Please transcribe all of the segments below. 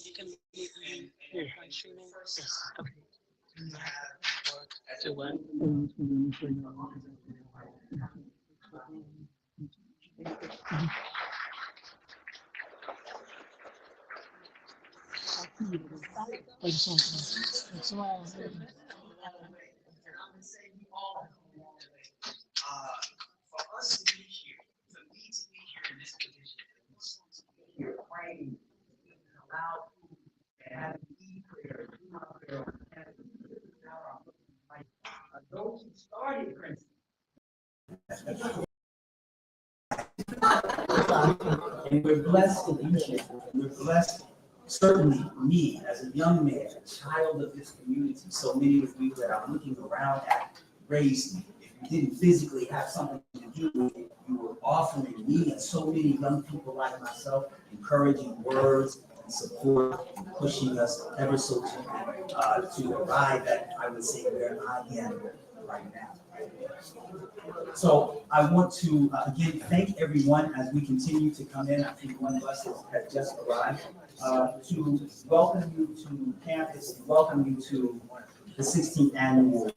You can be live streaming. Yes. Okay. To what? Like someone. And we're blessed to be here. We're blessed, certainly me as a young man, a child of this community. So many of you that I'm looking around at raised me. If you didn't physically have something to do with it, you were offering me and so many young people like myself encouraging words and support and pushing us ever so to arrive at, I would say, where I am right now. So I want to again thank everyone as we continue to come in. I think one bus has just arrived to welcome you to campus, welcome you to the 16th annual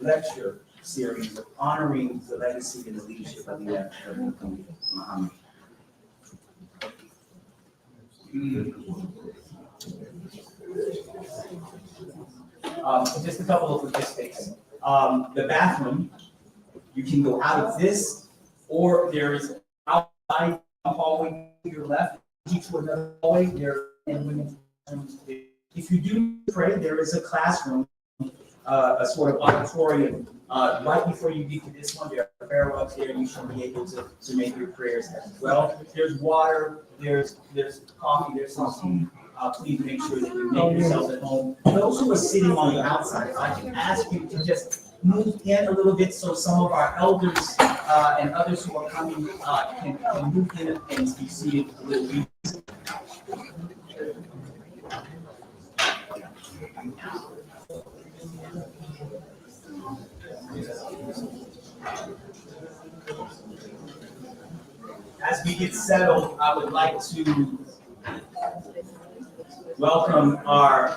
lecture series honoring the legacy and the leadership of the Mohammed. Just a couple of logistics. The bathroom, you can go out of this, or there is outside a hallway to your left, to another hallway, there and women's bathrooms. If you do pray, there is a classroom, a sort of auditorium, right before you get to this one. There are prayer rugs there, and you should be able to make your prayers as well. There's water, there's coffee, there's something. Please make sure that you make yourselves at home. Those who are sitting on the outside, I can ask you to just move in a little bit so some of our elders and others who are coming can move in and be seated a little bit. As we get settled, I would like to welcome our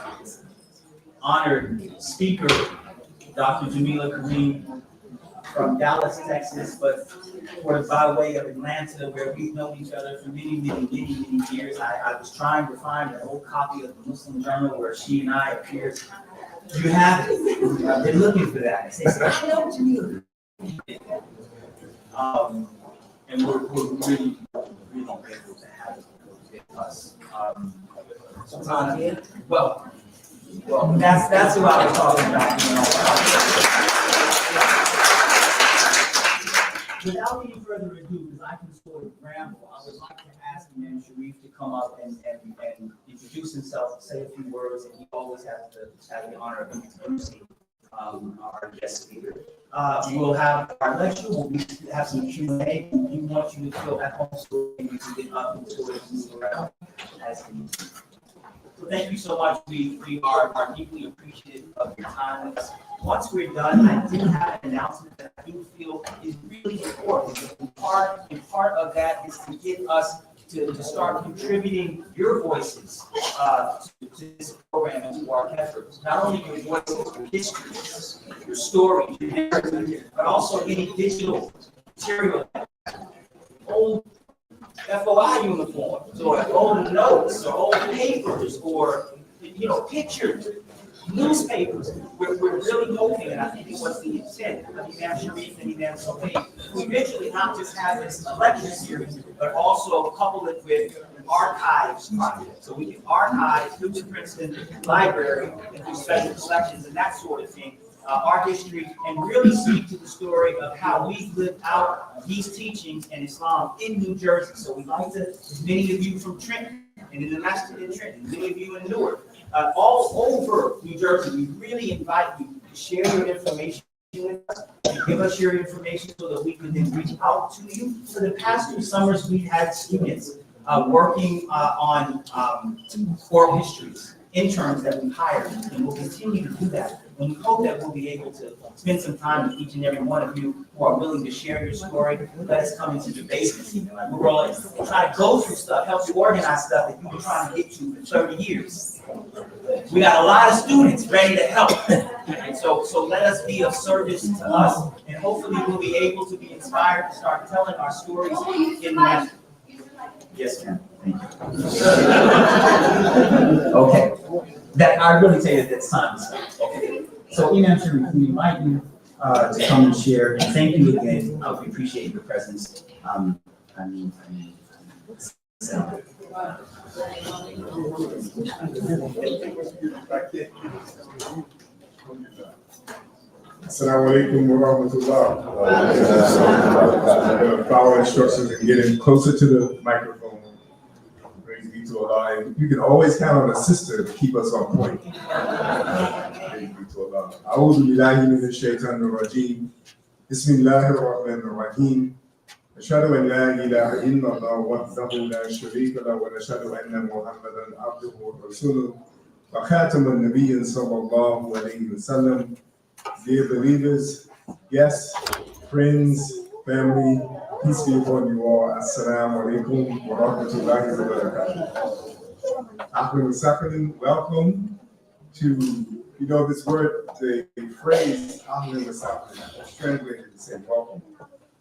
honored speaker, Dr. Jamila Kareem from Dallas, Texas, but sort of by way of Atlanta, where we've known each other for many years. I was trying to find an old copy of the Muslim Journal where she and I appeared. You have it. I've been looking for that. They said, I know Jamila. And we're really grateful to have it with us. Well, that's what I was talking about. Without any further ado, because I can sort of ramble, I would like to ask Imam Sharif to come up and introduce himself, say a few words, and he always has the honor of introducing our guest speaker. We'll have our lecture. We'll have some Q&A. We want you to feel at home so you can get up and sort of move around as needed. So thank you so much. We are deeply appreciative of your time. Once we're done, I do have an announcement that I do feel is really important. And part of that is to get us to start contributing your voices to this program and to our efforts. Not only your voices, your history, your story, your narrative, but also any digital material, old FOI uniforms, or old notes, or old papers, or pictures, newspapers. We're really hoping, and I think it was the intent of Imam Sharif and Imam Sohaib, to eventually not just have this lecture series, but also couple it with an archives project. So we can archive through the Princeton Library and do special collections and that sort of thing, our history, and really speak to the story of how we've lived out these teachings and Islam in New Jersey. So we'd like to, many of you from Trenton, and in the Masjid in Trenton, many of you in Newark, all over New Jersey, we really invite you to share your information with us, and give us your information so that we can then reach out to you. For the past 2 summers, we've had students working on oral histories, interns that we hired, and we'll continue to do that. And we hope that we'll be able to spend some time with each and every one of you who are willing to share your story. Let us come into the basement. Like we're all trying to go through stuff, help you organize stuff that you've been trying to get to for 30 years. We got a lot of students ready to help. And so let us be of service to us, and hopefully we'll be able to be inspired to start telling our stories in the national. Yes, ma'am. Thank you. Okay. That I really say that that's time. Okay. So Imam Sharif, we invite you to come and share. And thank you again. We appreciate your presence. So. Assalamu alaikum wa rahmatullah. I'm going to follow instructions and get in closer to the microphone. Praise be to Allah. And you can always count on a sister to keep us on point. Praise be to Allah. A'udhu billahi minash shaitanir rajeem. Bismillahir rahmanir rahim. Ashhadu an la ilaha illallah wahdahu la sharika lahu wa ashhadu anna Muhammadan abduhu wa rasuluhu wa khatamun nabiyyin sallallahu alayhi wa sallam. Dear believers, guests, friends, family, peace be upon you all. Assalamu alaikum wa rahmatullahi wa barakatuh. Ahlan wa sahlan, welcome to, this word, the phrase Ahlan wa sahlan, it's translated to say welcome,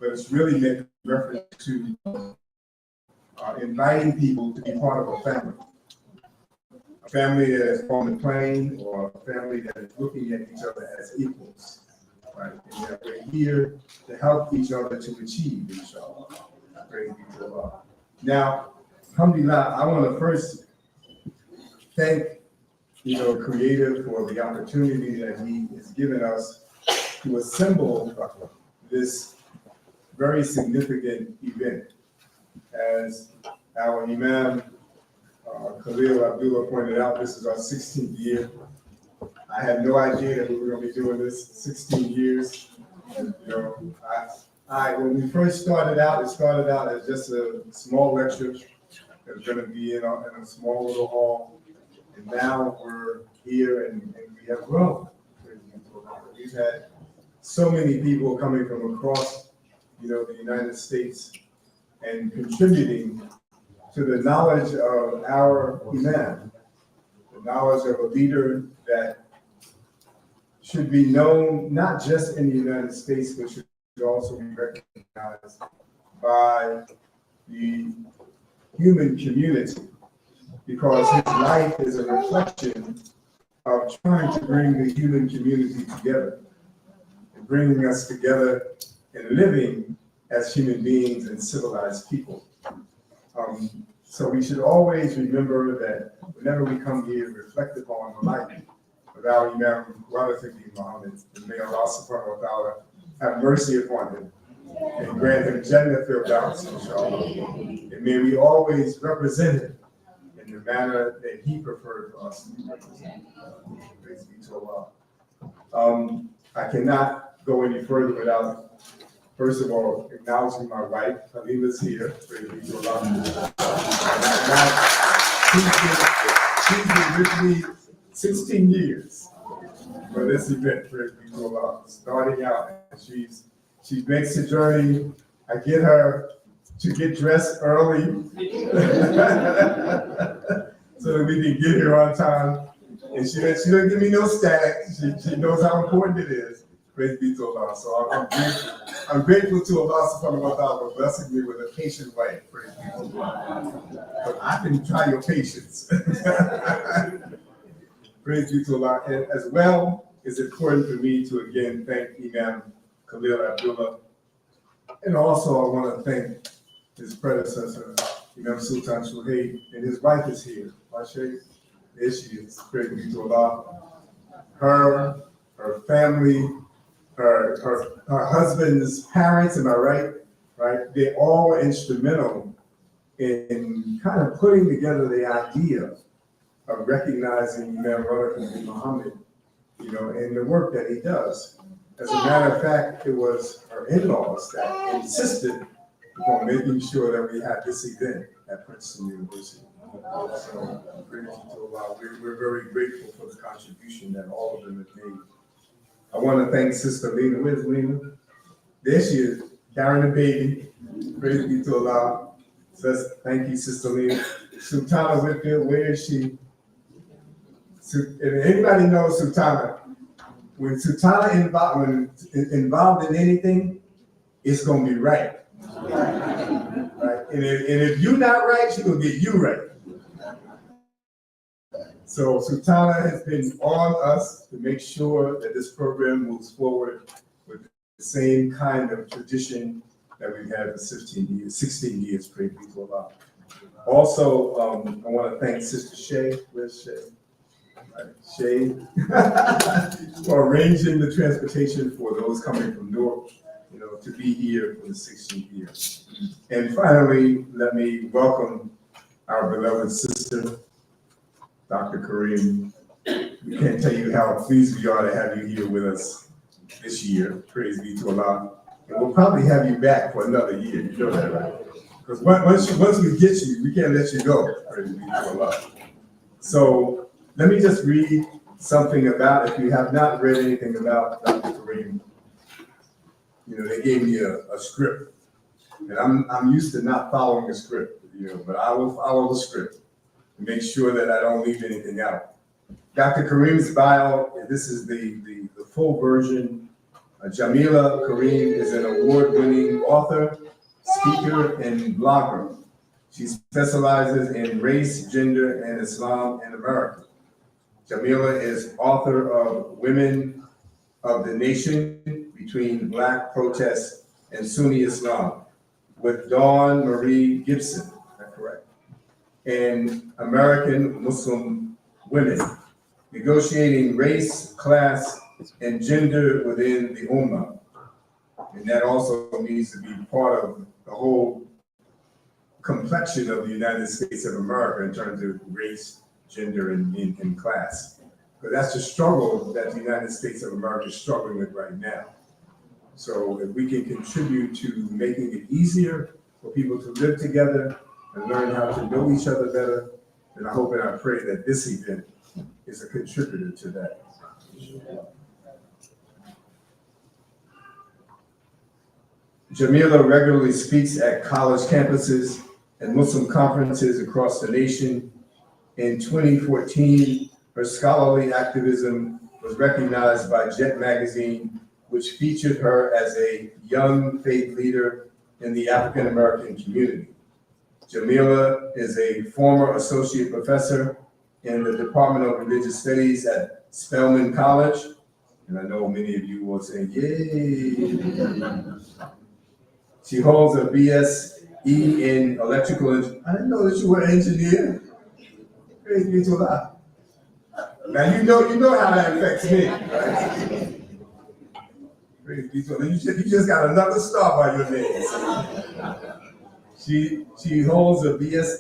but it's really meant reference to inviting people to be part of a family. A family that is on the plane, or a family that is looking at each other as equals, right? And that we're here to help each other to achieve, inshallah. Praise be to Allah. Now, alhamdulillah, I want to first thank, Creator for the opportunity that He has given us to assemble this very significant event. As our Imam Khalil Abdullah pointed out, this is our 16th year. I had no idea that we were going to be doing this 16 years. When we first started out, it started out as just a small lecture that was going to be in a small little hall. And now we're here and we have grown. We've had so many people coming from across, the United States and contributing to the knowledge of our Imam, the knowledge of a leader that should be known not just in the United States, but should also be recognized by the human community, because his life is a reflection of trying to bring the human community together, and bringing us together and living as human beings and civilized people. So we should always remember that whenever we come here, reflect upon the life of our Imam, Mohammed, and may Allah subhanahu wa ta'ala have mercy upon him and grant him Jannah Firdaus, inshallah. And may we always represent him in the manner that he preferred for us to be represented. Praise be to Allah. I cannot go any further without, first of all, acknowledging my wife. Halima's here. Praise be to Allah. She's been with me 16 years for this event. Praise be to Allah. Starting out, she makes the journey. I get her to get dressed early so that we can get here on time. And she doesn't give me no static. She knows how important it is. Praise be to Allah. So I'm grateful to Allah subhanahu wa ta'ala for blessing me with a patient wife. Praise be to Allah. But I can try your patience. Praise be to Allah. And as well, it's important for me to again thank Imam Khalil Abdullah. And also I want to thank his predecessor, Imam Sultan Shuhaid, and his wife is here. There she is. Praise be to Allah. Her family, her husband's parents, am I right? Right? They all were instrumental in kind of putting together the idea of recognizing Imam Muhammad, and the work that he does. As a matter of fact, it was her in-laws that insisted upon making sure that we had this event at Princeton University. So, praise to Allah. We're very grateful for the contribution that all of them have made I want to thank Sister Lena. Where's Lena? There she is, carrying the baby. Praise be to Allah. Says, thank you, Sister Lena. Sultana Whitfield, where is she? If anybody knows Sultana, when Sultana involved in anything, it's gonna be right. Right? And if you're not right, she's gonna get you right. So Sultana has been on us to make sure that this program moves forward with the same kind of tradition that we've had for 16 years, praise be to Allah. Also, I want to thank Sister Shay. Where's Shay? Right, Shay, for arranging the transportation for those coming from Newark, to be here for the 16th year. And finally, let me welcome our beloved sister, Dr. Kareem. We can't tell you how pleased we are to have you here with us this year. Praise be to Allah. And we'll probably have you back for another year. You know that, right? Because once we get you, we can't let you go. Praise be to Allah. So let me just read something about, if you have not read anything about Dr. Kareem, they gave me a script. And I'm used to not following a script, but I will follow the script to make sure that I don't leave anything out. Dr. Kareem's bio, this is the full version. Jamila Kareem is an award-winning author, speaker, and blogger. She specializes in race, gender, and Islam in America. Jamila is author of Women of the Nation Between Black Protests and Sunni Islam with Dawn Marie Gibson, is that correct? And American Muslim Women, Negotiating Race, Class, and Gender Within the Ummah. And that also needs to be part of the whole complexion of the United States of America in terms of race, gender, and class. But that's the struggle that the United States of America is struggling with right now. So if we can contribute to making it easier for people to live together and learn how to know each other better, then I hope and I pray that this event is a contributor to that. Jamila regularly speaks at college campuses and Muslim conferences across the nation. In 2014, her scholarly activism was recognized by Jet magazine, which featured her as a young faith leader in the African American community. Jamila is a former associate professor in the Department of Religious Studies at Spelman College. And I know many of you will say, yay. She holds a BSE in electrical engineering. I didn't know that you were an engineer. Praise be to Allah. Now you know how that affects me, right? Praise be to Allah. You just got another star by your name. She holds a BS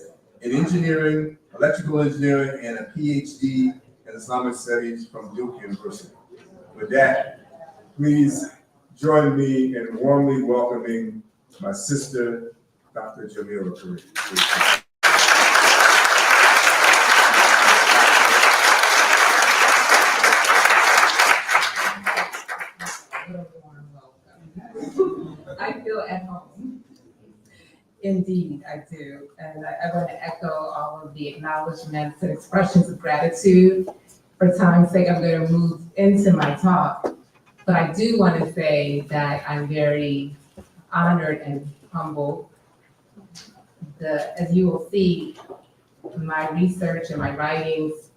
in engineering, electrical engineering, and a PhD in Islamic studies from Duke University. With that, please join me in warmly welcoming my sister, Dr. Jamila Kareem. I feel at home. Indeed, I do. And I want to echo all of the acknowledgments and expressions of gratitude. For time's sake, I'm going to move into my talk. But I do want to say that I'm very honored and humbled. As you will see, my research and my writings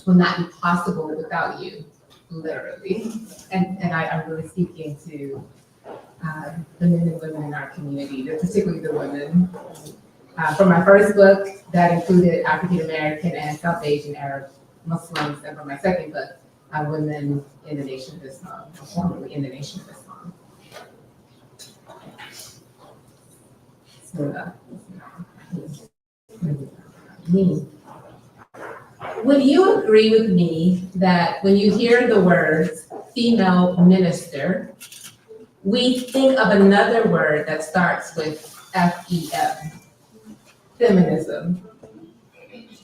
will not be possible without you, literally. And I'm really speaking to the men and women in our community, particularly the women. For my first book, that included African American and South Asian Arab Muslims, and for my second book, Women in the Nation of Islam, formerly in the Nation of Islam. Would you agree with me that when you hear the words female minister, we think of another word that starts with F-E-M, feminism?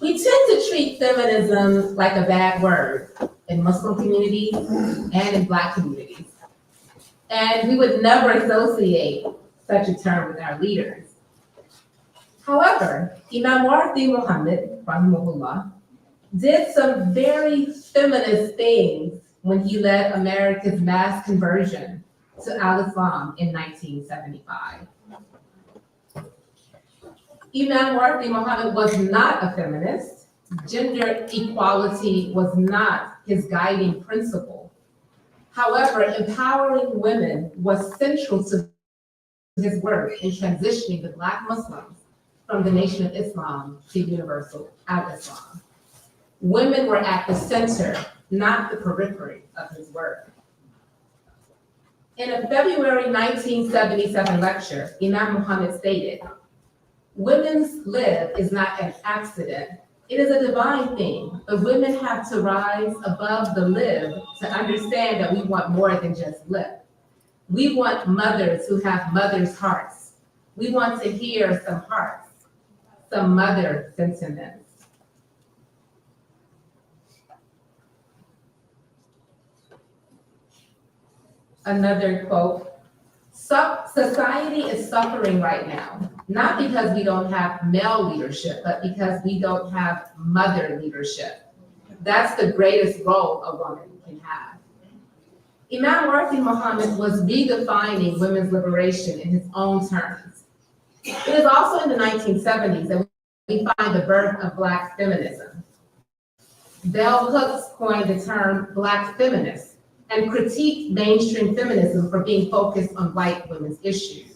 We tend to treat feminism like a bad word, in Muslim communities, and in Black communities. And we would never associate such a term with our leaders. However, Imam Mohammed, rahimahullah, did some very feminist things when he led America's mass conversion to Al-Islam in 1975. Imam Mohammed was not a feminist. Gender equality was not his guiding principle. However, empowering women was central to his work in transitioning the Black Muslims from the Nation of Islam to Universal Al-Islam. Women were at the center, not the periphery of his work. In a February 1977 lecture, Imam Mohammed stated, "Women's lib is not an accident. It is a divine thing, but women have to rise above the lib to understand that we want more than just lib. We want mothers who have mothers' hearts. We want to hear some hearts, some mother sentiments." Another quote, "Society is suffering right now, not because we don't have male leadership, but because we don't have mother leadership. That's the greatest role a woman can have." Imam Mohammed was redefining women's liberation in his own terms. It is also in the 1970s that we find the birth of Black feminism. Bell Hooks coined the term Black feminist and critiqued mainstream feminism for being focused on white women's issues.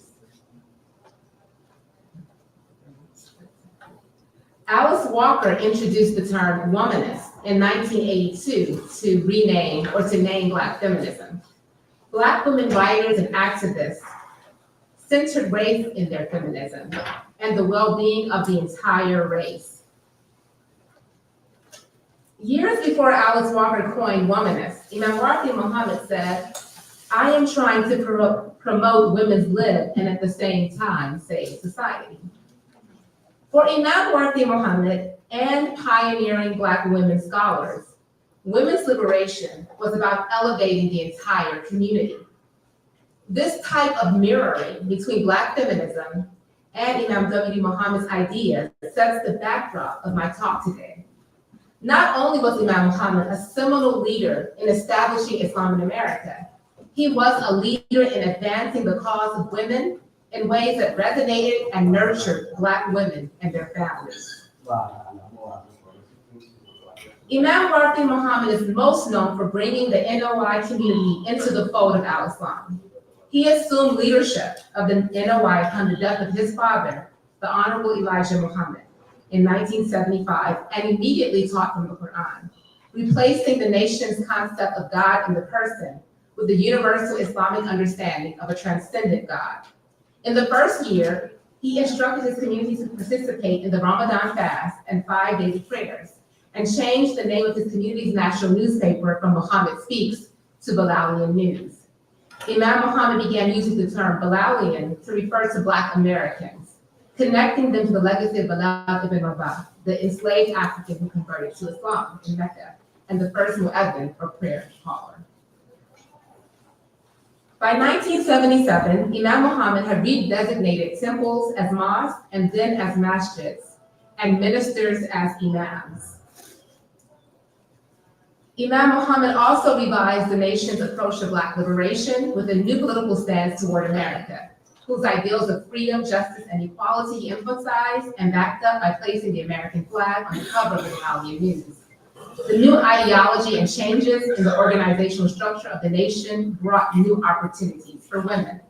Alice Walker introduced the term womanist in 1982 to rename or to name Black feminism. Black women writers and activists centered race in their feminism and the well-being of the entire race. Years before Alice Walker coined womanist, Imam Mohammed said, "I am trying to promote women's lib and at the same time save society." For Imam Mohammed and pioneering Black women scholars, women's liberation was about elevating the entire community. This type of mirroring between Black feminism and Imam Muhammad's ideas sets the backdrop of my talk today. Not only was Imam Mohammed a seminal leader in establishing Islam in America, he was a leader in advancing the cause of women in ways that resonated and nurtured Black women and their families. Imam Mohammed is most known for bringing the NOI community into the fold of Al-Islam. He assumed leadership of the NOI upon the death of his father, the Honorable Elijah Muhammad, in 1975, and immediately taught from the Quran, replacing the nation's concept of God in the person with the universal Islamic understanding of a transcendent God. In the first year, he instructed his community to participate in the Ramadan fast and 5 daily prayers, and changed the name of his community's national newspaper from Muhammad Speaks to Bilalian News. Imam Muhammad began using the term Bilalian to refer to Black Americans, connecting them to the legacy of Bilal ibn Rabah, the enslaved African who converted to Islam in Mecca, and the first muezzin or prayer caller. By 1977, Imam Muhammad had redesignated temples as mosques and then as masjids, and ministers as imams. Imam Muhammad also revised the nation's approach to Black liberation with a new political stance toward America, whose ideals of freedom, justice, and equality he emphasized and backed up by placing the American flag on the cover of the Bilalian News. The new ideology and changes in the organizational structure of the nation brought new opportunities for women.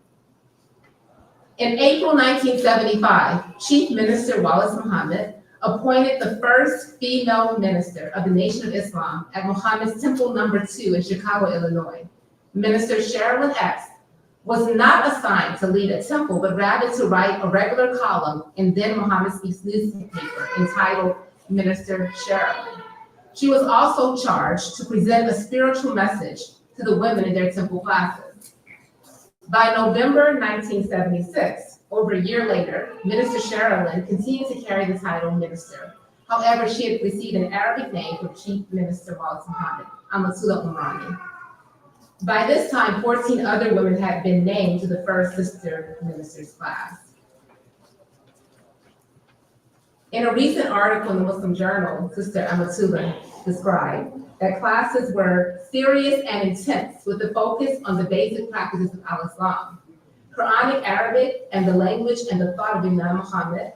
In April 1975, Chief Minister Wallace Muhammad appointed the first female minister of the Nation of Islam at Muhammad's Temple No. 2 in Chicago, Illinois. Minister Sherilyn X was not assigned to lead a temple, but rather to write a regular column in then Muhammad Speaks newspaper entitled Minister Sherilyn. She was also charged to present a spiritual message to the women in their temple classes. By November 1976, over a year later, Minister Sherilyn continued to carry the title minister. However, she had received an Arabic name from Chief Minister Wallace Mohammed, Amatullah Umrani. By this time, 14 other women had been named to the first sister minister's class. In a recent article in the Muslim Journal, Sister Amatullah described that classes were serious and intense with a focus on the basic practices of Al-Islam, Quranic Arabic, and the language and the thought of Imam Mohammed,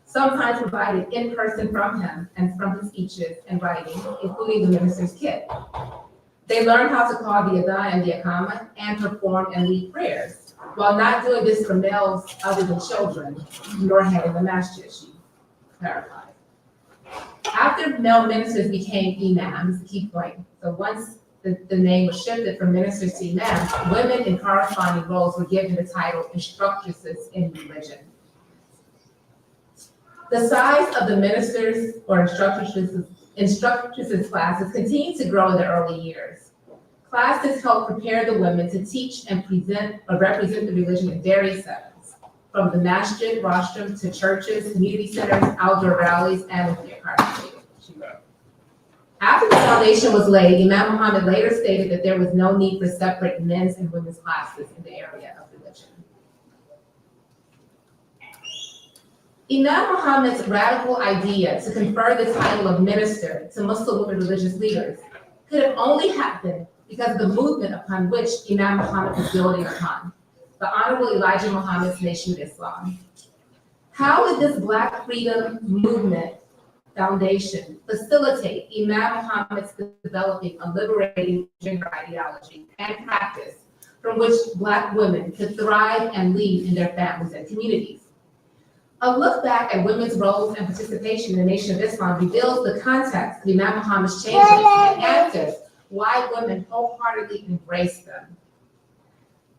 sometimes provided in person from him and from his speeches and writing, including the minister's kit. They learned how to call the adhan and the iqamah and perform and lead prayers, while not doing this for males other than children, nor heading the masjid, she clarified. After male ministers became imams, the key point, so once the name was shifted from ministers to imams, women in corresponding roles were given the title instructresses in religion. The size of the ministers or instructresses classes continued to grow in the early years. Classes helped prepare the women to teach and present or represent the religion in various settings, from the masjid, rostrum, to churches, community centers, outdoor rallies, and with the incarcerated, she wrote. After the foundation was laid, Imam Mohammed later stated that there was no need for separate men's and women's classes in the area of religion. Imam Muhammad's radical idea to confer the title of minister to Muslim women religious leaders could have only happened because of the movement upon which Imam Muhammad was building upon, the Honorable Elijah Muhammad's Nation of Islam. How would this Black freedom movement foundation facilitate Imam Muhammad's developing a liberating gender ideology and practice from which Black women could thrive and lead in their families and communities? A look back at women's roles and participation in the Nation of Islam reveals the context of Imam Muhammad's changes and answers why women wholeheartedly embraced them.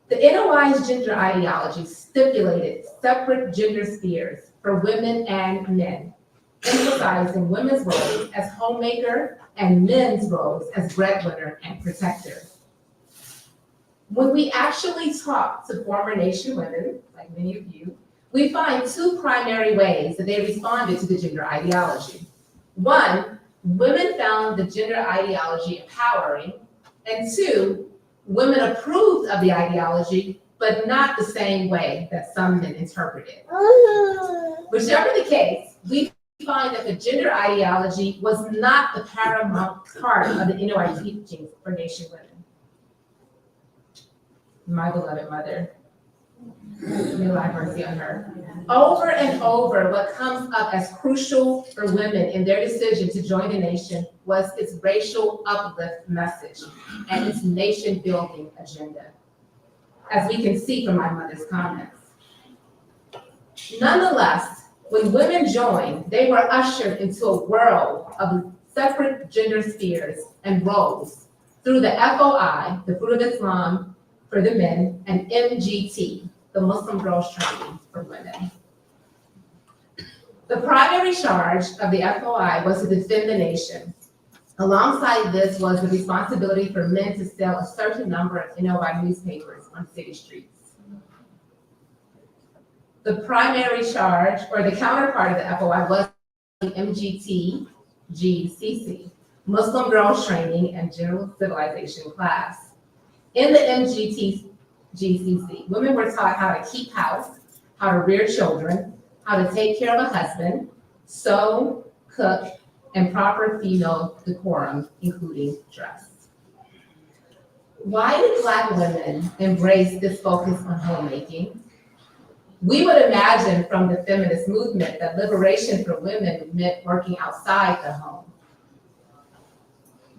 The NOI's gender ideology stipulated separate gender spheres for women and men, emphasizing women's roles as homemaker and men's roles as breadwinner and protector. When we actually talk to former nation women, like many of you, we find two primary ways that they responded to the gender ideology. One, women found the gender ideology empowering, and two, women approved of the ideology, but not the same way that some men interpreted it. Whichever the case, we find that the gender ideology was not the paramount part of the NOI teachings for nation women. My beloved mother, may Allah have mercy on her. Over and over, what comes up as crucial for women in their decision to join the nation was its racial uplift message and its nation-building agenda, as we can see from my mother's comments. Nonetheless, when women joined, they were ushered into a world of separate gender spheres and roles through the FOI, the Fruit of Islam for the men, and MGT, the Muslim Girls Training for women. The primary charge of the FOI was to defend the nation. Alongside this was the responsibility for men to sell a certain number of NOI newspapers on city streets. The primary charge, or the counterpart of the FOI, was the MGT GCC, Muslim Girls Training and General Civilization class. In the MGT GCC, women were taught how to keep house, how to rear children, how to take care of a husband, sew, cook, and proper female decorum, including dress. Why did Black women embrace this focus on homemaking? We would imagine from the feminist movement that liberation for women meant working outside the home.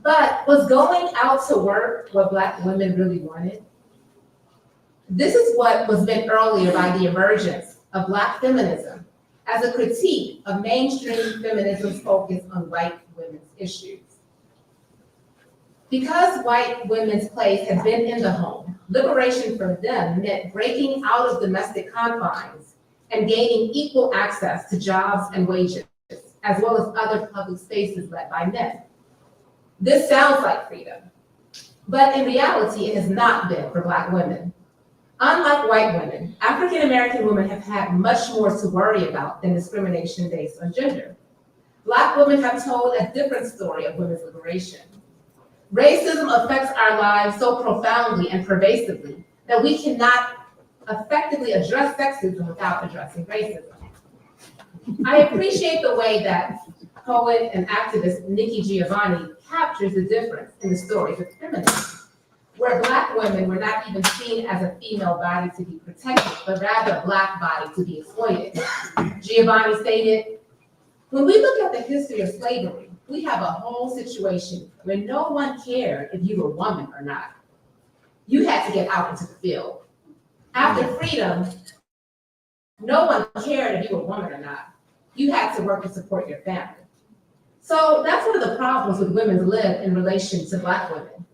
But was going out to work what Black women really wanted? This is what was meant earlier by the emergence of Black feminism as a critique of mainstream feminism's focus on white women's issues. Because white women's place had been in the home, liberation for them meant breaking out of domestic confines and gaining equal access to jobs and wages, as well as other public spaces led by men. This sounds like freedom, but in reality, it has not been for Black women. Unlike white women, African American women have had much more to worry about than discrimination based on gender. Black women have told a different story of women's liberation. Racism affects our lives so profoundly and pervasively that we cannot effectively address sexism without addressing racism. I appreciate the way that poet and activist Nikki Giovanni captures the difference in the stories of feminism, where Black women were not even seen as a female body to be protected, but rather a Black body to be exploited. Giovanni stated, "When we look at the history of slavery, we have a whole situation where no one cared if you were a woman or not. You had to get out into the field. After freedom, no one cared if you were a woman or not. You had to work to support your family." So that's one of the problems with women's lib in relation to Black women.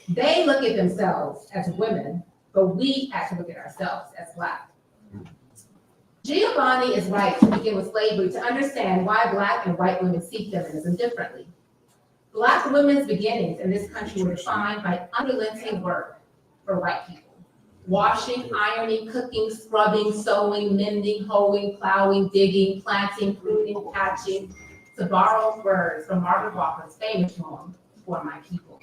They look at themselves as women, but we have to look at ourselves as Black. Giovanni is right to begin with slavery to understand why Black and white women see feminism differently. Black women's beginnings in this country were defined by unrelenting work for white people. Washing, ironing, cooking, scrubbing, sewing, mending, hoeing, plowing, digging, planting, pruning, patching, to borrow words from Margaret Walker's famous poem, "For My People."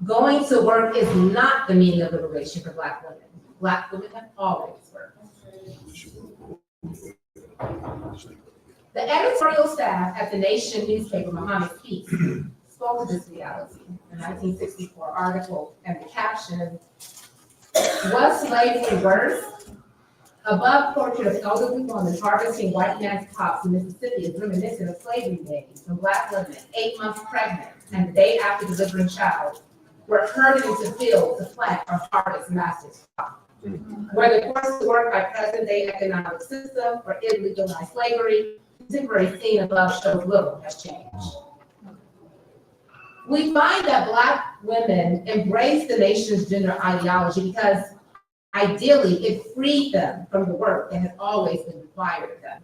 Going to work is not the meaning of liberation for Black women. Black women have always worked. The editorial staff at the Nation newspaper, Mohammed Speaks, spoke to this reality. The 1964 article and the caption, "Was slavery worse?" Above portrait of elderly woman harvesting white man's crops in Mississippi is reminiscent of slavery days when Black women, 8 months pregnant and the day after delivering child, were herded into fields to plant or harvest master's crop. Whether forced to work by present-day economic system or illegalized slavery, the contemporary scene above shows little has changed. We find that Black women embrace the nation's gender ideology because ideally it freed them from the work that had always been required of them.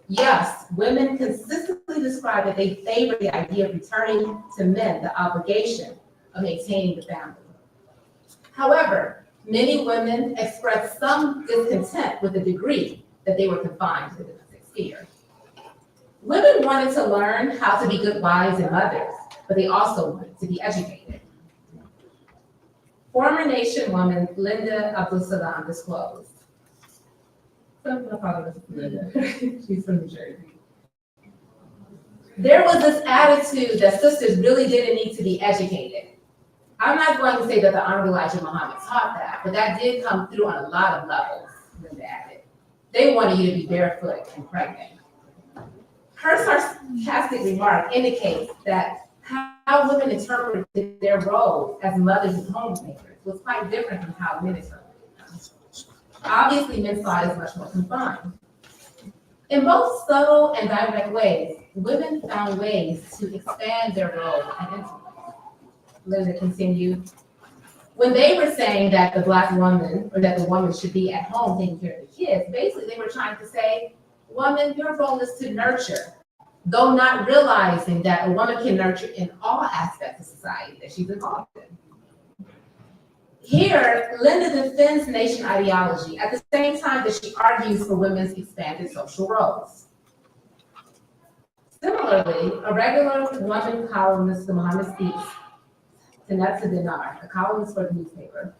Yes, women consistently describe that they favor the idea of returning to men the obligation of maintaining the family. However, many women express some discontent with the degree that they were confined to the domestic sphere. Women wanted to learn how to be good wives and mothers, but they also wanted to be educated. Former Nation woman Linda Abdul-Salam disclosed. Some of my Linda. She's from New Jersey. There was this attitude that sisters really didn't need to be educated. I'm not going to say that the Honorable Elijah Muhammad taught that, but that did come through on a lot of levels, Linda added. They wanted you to be barefoot and pregnant. Her sarcastic remark indicates that how women interpreted their roles as mothers and homemakers was quite different from how men interpreted them. Obviously, men saw it as much more confined. In both subtle and direct ways, women found ways to expand their role and influence. Linda continued, when they were saying that the Black woman, or that the woman should be at home taking care of the kids, basically they were trying to say, woman, your role is to nurture, though not realizing that a woman can nurture in all aspects of society that she's involved in. Here, Linda defends nation ideology at the same time that she argues for women's expanded social roles. Similarly, a regular woman columnist, Mohammed Speaks, Tanetta Dinar, a columnist for the newspaper,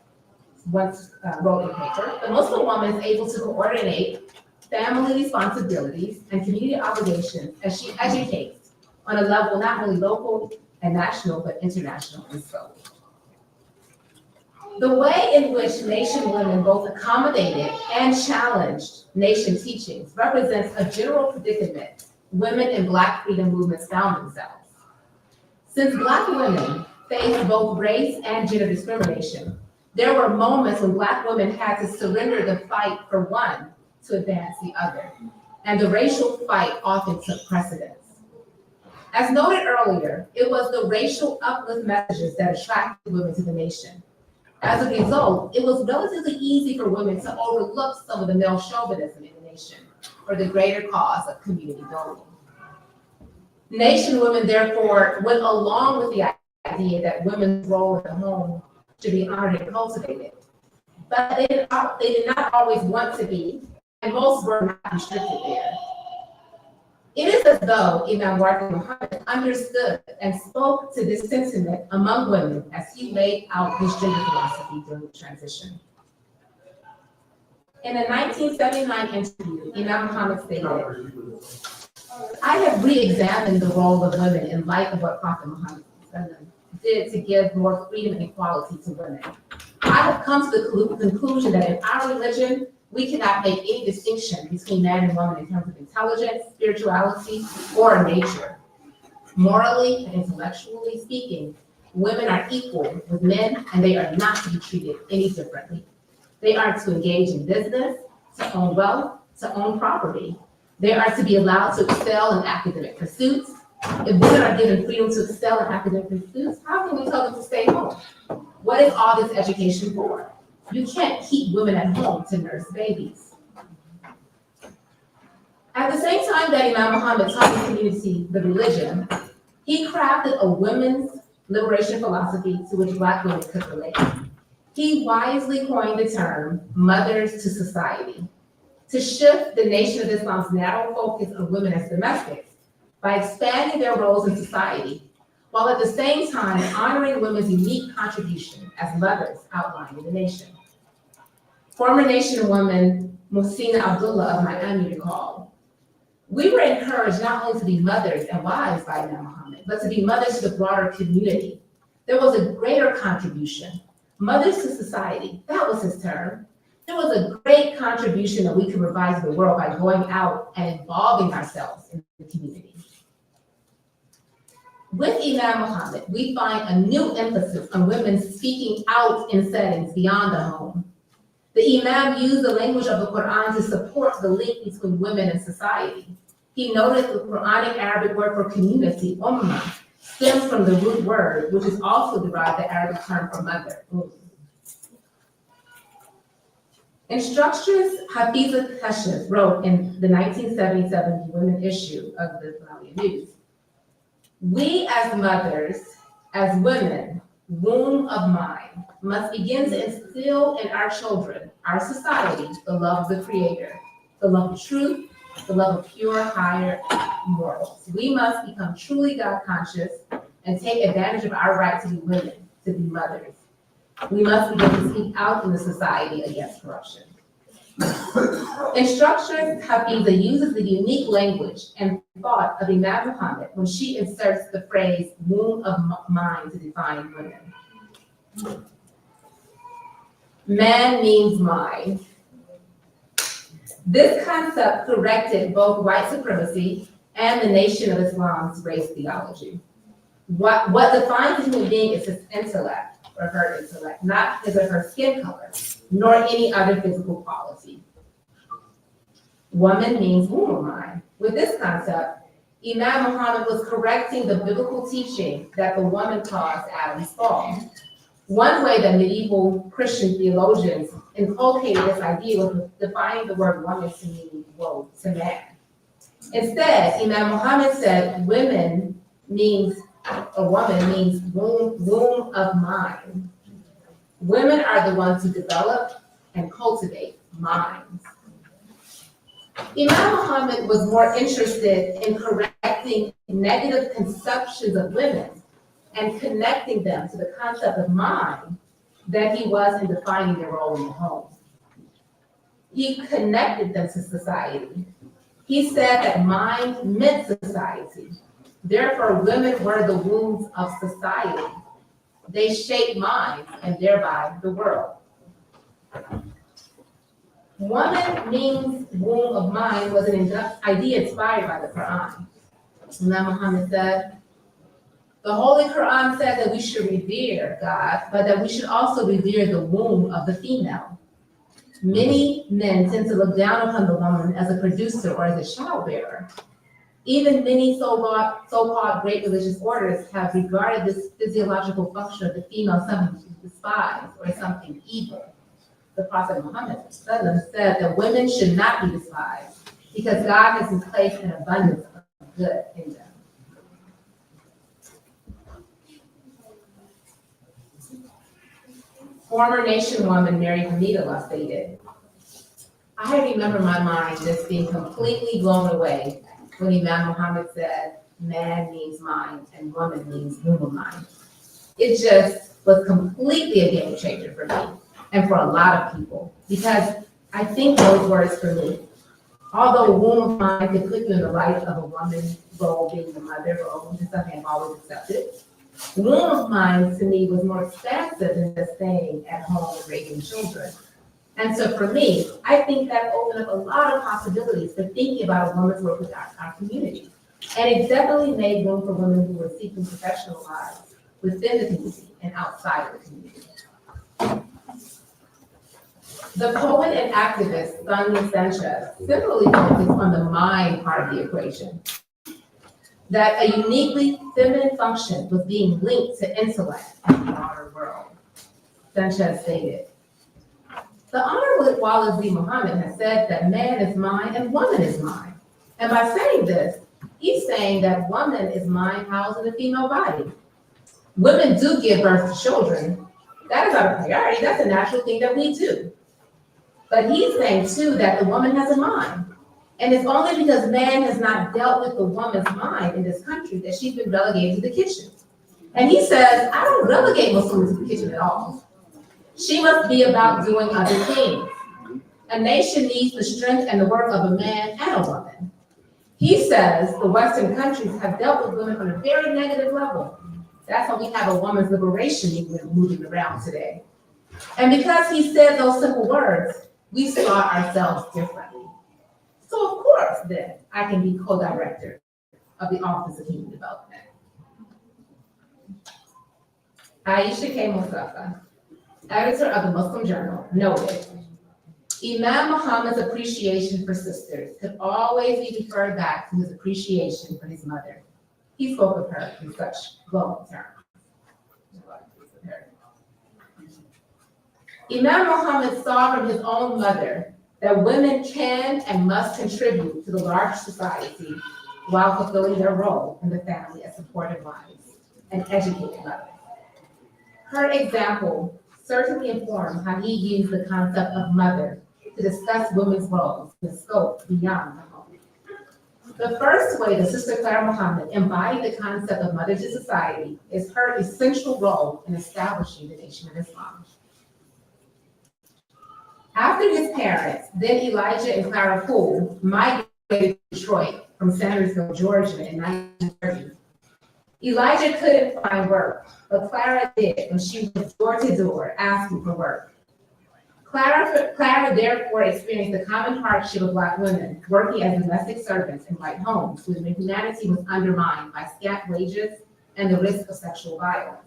once wrote in the paper, the Muslim woman is able to coordinate family responsibilities and community obligations as she educates on a level not only local and national, but international in scope. The way in which Nation women both accommodated and challenged Nation teachings represents a general predicament women in Black freedom movements found themselves. Since Black women faced both race and gender discrimination, there were moments when Black women had to surrender the fight for one to advance the other, and the racial fight often took precedence. As noted earlier, it was the racial uplift messages that attracted women to the Nation. As a result, it was relatively easy for women to overlook some of the male chauvinism in the Nation for the greater cause of community building. Nation women, therefore, went along with the idea that women's role in the home should be honored and cultivated. But they did not always want to be, and most were not restricted there. It is as though Imam Muhammad understood and spoke to this sentiment among women as he laid out his gender philosophy during the transition. In a 1979 interview, Imam Muhammad stated, I have re-examined the role of women in light of what Prophet Muhammad did to give more freedom and equality to women. I have come to the conclusion that in our religion, we cannot make any distinction between man and woman in terms of intelligence, spirituality, or nature. Morally and intellectually speaking, women are equal with men and they are not to be treated any differently. They are to engage in business, to own wealth, to own property. They are to be allowed to excel in academic pursuits. If women are given freedom to excel in academic pursuits, how can we tell them to stay home? What is all this education for? You can't keep women at home to nurse babies. At the same time that Imam Muhammad taught his community the religion, he crafted a women's liberation philosophy to which Black women could relate. He wisely coined the term mothers to society to shift the Nation of Islam's narrow focus on women as domestics by expanding their roles in society, while at the same time honoring women's unique contribution as mothers outlined in the nation. Former nation woman Mohsina Abdullah of Miami recalled, we were encouraged not only to be mothers and wives by Imam Muhammad, but to be mothers to the broader community. There was a greater contribution. Mothers to society, that was his term. There was a great contribution that we could provide to the world by going out and involving ourselves in the community. With Imam Muhammad, we find a new emphasis on women speaking out in settings beyond the home. The Imam used the language of the Quran to support the link between women and society. He noted the Quranic Arabic word for community, ummah, stems from the root word, which is also derived the Arabic term for mother. Instructress Hafiza Kashif wrote in the 1977 Women issue of the Islamic News, we as mothers, as women, womb of mind, must begin to instill in our children, our society, the love of the Creator, the love of truth, the love of pure, higher morals. We must become truly God-conscious and take advantage of our right to be women, to be mothers. We must begin to speak out in the society against corruption. Instructress Hafiza uses the unique language and thought of Imam Muhammad when she inserts the phrase womb of mind to define women. Man means mind. This concept corrected both white supremacy and the Nation of Islam's race theology. What defines a human being is his intellect, or her intellect, not his or her skin color, nor any other physical quality. Woman means womb of mind. With this concept, Imam Muhammad was correcting the biblical teaching that the woman caused Adam's fall. One way that medieval Christian theologians inculcated this idea was defining the word woman to mean woe, to man. Instead, Imam Muhammad said woman means womb of mind. Women are the ones who develop and cultivate minds. Imam Muhammad was more interested in correcting negative conceptions of women and connecting them to the concept of mind than he was in defining their role in the home. He connected them to society. He said that mind meant society. Therefore, women were the wombs of society. They shaped minds and thereby the world. Woman means womb of mind was an idea inspired by the Quran. Imam Muhammad said, the Holy Quran said that we should revere God, but that we should also revere the womb of the female. Many men tend to look down upon the woman as a producer or as a childbearer. Even many so-called great religious orders have regarded this physiological function of the female something to despise or something evil. The Prophet Muhammad said that women should not be despised because God has placed an abundance of good in them. Former nation woman Mary Hamidullah stated, I remember my mind just being completely blown away when Imam Mohammed said, man means mind and woman means human mind. It just was completely a game changer for me and for a lot of people, because I think those words for me, although womb of mind could put you in the light of a woman's role being the mother role, which is something I've always accepted, womb of mind to me was more expansive than just staying at home and raising children. And so for me, I think that opened up a lot of possibilities for thinking about a woman's work with our community. And it definitely made room for women who were seeking professional lives within the community and outside of the community. The poet and activist, Sonia Sanchez, similarly focused on the mind part of the equation, that a uniquely feminine function was being linked to intellect in the modern world. Sanchez stated, the Honorable Wallace B. Muhammad has said that man is mine and woman is mine. And by saying this, he's saying that woman is mine housed in a female body. Women do give birth to children. That is our priority. That's a natural thing that we do. But he's saying too that the woman has a mind. And it's only because man has not dealt with the woman's mind in this country that she's been relegated to the kitchen. And he says, I don't relegate Muslims to the kitchen at all. She must be about doing other things. A nation needs the strength and the work of a man and a woman. He says the Western countries have dealt with women on a very negative level. That's why we have a women's liberation movement moving around today. And because he said those simple words, we saw ourselves differently. So of course, then, I can be co-director of the Office of Human Development. Aisha K. Mustafa, editor of the Muslim Journal, noted, Imam Muhammad's appreciation for sisters could always be referred back to his appreciation for his mother. He spoke of her in such glowing terms. Imam Muhammad saw from his own mother that women can and must contribute to the large society while fulfilling their role in the family as supportive wives and educated mothers. Her example certainly informed how he used the concept of mother to discuss women's roles and scope beyond the home. The first way that Sister Clara Muhammad embodied the concept of mother to society is her essential role in establishing the Nation of Islam. After his parents, then Elijah and Clara Poole, migrated to Detroit from Sandersville, Georgia in 1930, Elijah couldn't find work, but Clara did when she went door to door asking for work. Clara therefore experienced the common hardship of Black women working as domestic servants in white homes, where humanity was undermined by scant wages and the risk of sexual violence.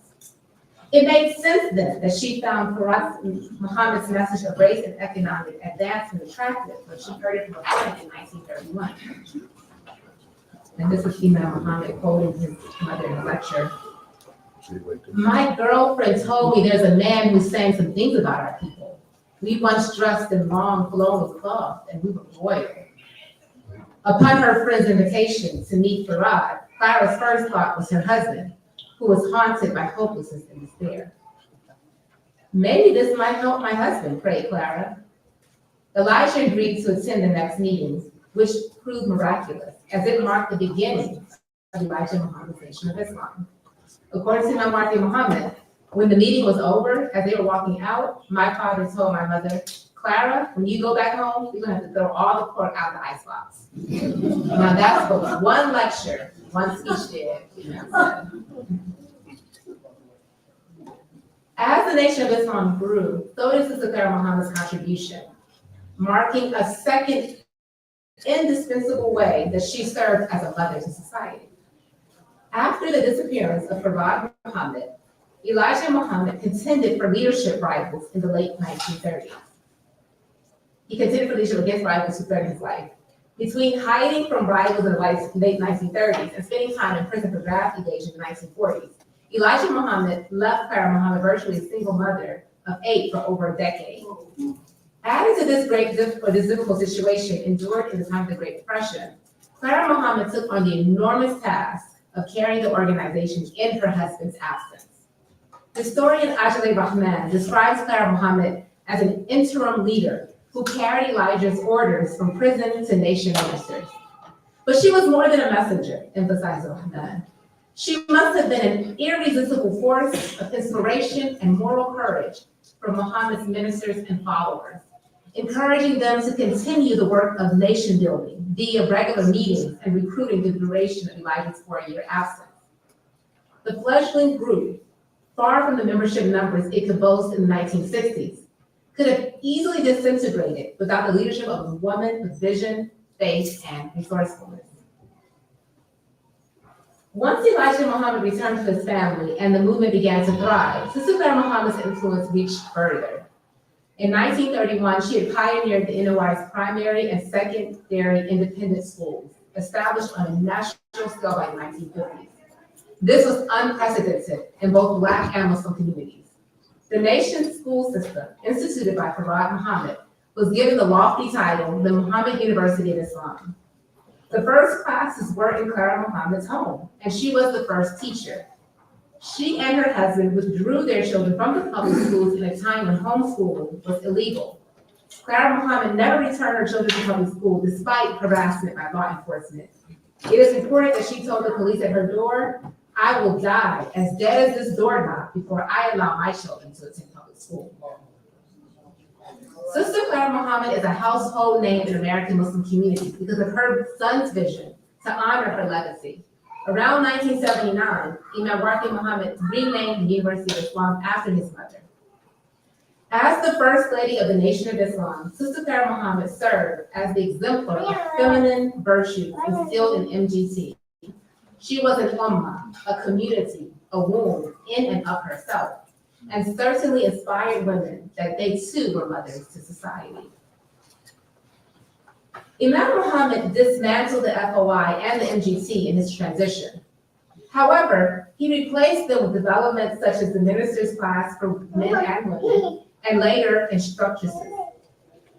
It made sense then that she found Farah Muhammad's message of race and economic advancement attractive when she heard it from a friend in 1931. And this is Imam Muhammad quoting his mother in a lecture. My girlfriend told me there's a man who's saying some things about our people. We once dressed in long flowing cloth and we were royal. Upon her friend's invitation to meet Farad, Clara's first thought was her husband, who was haunted by hopelessness and despair. Maybe this might help my husband, prayed Clara. Elijah agreed to attend the next meetings, which proved miraculous, as it marked the beginning of Elijah Muhammad's Nation of Islam. According to Imam Muhammad, when the meeting was over, as they were walking out, my father told my mother, Clara, when you go back home, you're gonna have to throw all the pork out of the icebox. Now that's what one lecture, one speech did. As the Nation of Islam grew, so did Sister Clara Muhammad's contribution, marking a second indispensable way that she served as a mother to society. After the disappearance of Farad Muhammad, Elijah Muhammad contended for leadership rivals in the late 1930s. He contended for leadership against rivals who threatened his life. Between hiding from rivals in the late 1930s and spending time in prison for draft evasion in the 1940s, Elijah Muhammad left Clara Muhammad virtually a single mother of 8 for over a decade. Added to this difficult situation endured in the time of the Great Depression, Clara Muhammad took on the enormous task of carrying the organization in her husband's absence. Historian Ajale Rahman describes Clara Muhammad as an interim leader who carried Elijah's orders from prison to nation ministers. But she was more than a messenger, emphasized Mohammed. She must have been an irresistible force of inspiration and moral courage for Muhammad's ministers and followers, encouraging them to continue the work of nation building via regular meetings and recruiting the duration of Elijah's 4-year absence. The fledgling group, far from the membership numbers it could boast in the 1960s, could have easily disintegrated without the leadership of a woman with vision, faith, and resourcefulness. Once Elijah Muhammad returned to his family and the movement began to thrive, Sister Clara Muhammad's influence reached further. In 1931, she had pioneered the NOI's primary and secondary independent schools, established on a national scale by the 1950s. This was unprecedented in both Black and Muslim communities. The nation's school system, instituted by Farad Muhammad, was given the lofty title, the Muhammad University of Islam. The first classes were in Clara Muhammad's home, and she was the first teacher. She and her husband withdrew their children from the public schools in a time when homeschooling was illegal. Clara Muhammad never returned her children to public school despite harassment by law enforcement. It is reported that she told the police at her door, "I will die as dead as this doorknob before I allow my children to attend public school." Sister Clara Muhammad is a household name in American Muslim communities because of her son's vision to honor her legacy. Around 1979, Imam Muhammad renamed the University of Islam after his mother. As the First Lady of the Nation of Islam, Sister Clara Muhammad served as the exemplar of feminine virtues instilled in MGT. She was an ummah, a community, a womb in and of herself, and certainly inspired women that they too were mothers to society. Imam Muhammad dismantled the FOI and the MGT in his transition. However, he replaced them with developments such as the minister's class for men and women, and later instructresses.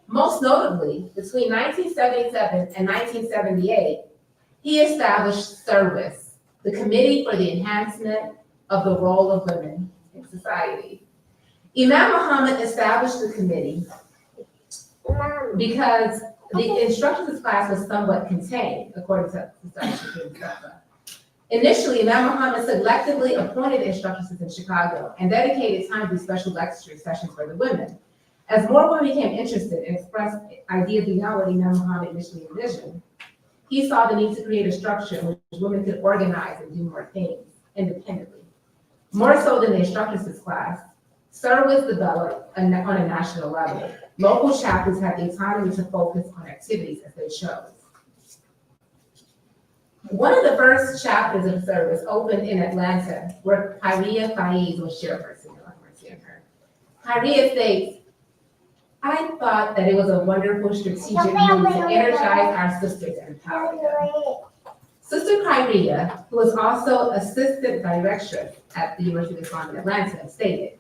Most notably, between 1977 and 1978, he established Service, the Committee for the Enhancement of the Role of Women in Society. Imam Muhammad established the committee because the instructors class was somewhat contained, according to the Initially, Imam Muhammad selectively appointed instructors in Chicago and dedicated time to special lecture sessions for the women. As more women became interested and expressed ideas beyond what Imam Muhammad initially envisioned, he saw the need to create a structure in which women could organize and do more things independently. More so than the instructors class, Service developed on a national level. Local chapters had the autonomy to focus on activities as they chose. One of the first chapters of Service opened in Atlanta, where Kyria Faiz was chairperson. Kyria states, "I thought that it was a wonderful strategic move to energize our sisters and empower them." Sister Kyria, who was also assistant director at the University of Islam in Atlanta, stated,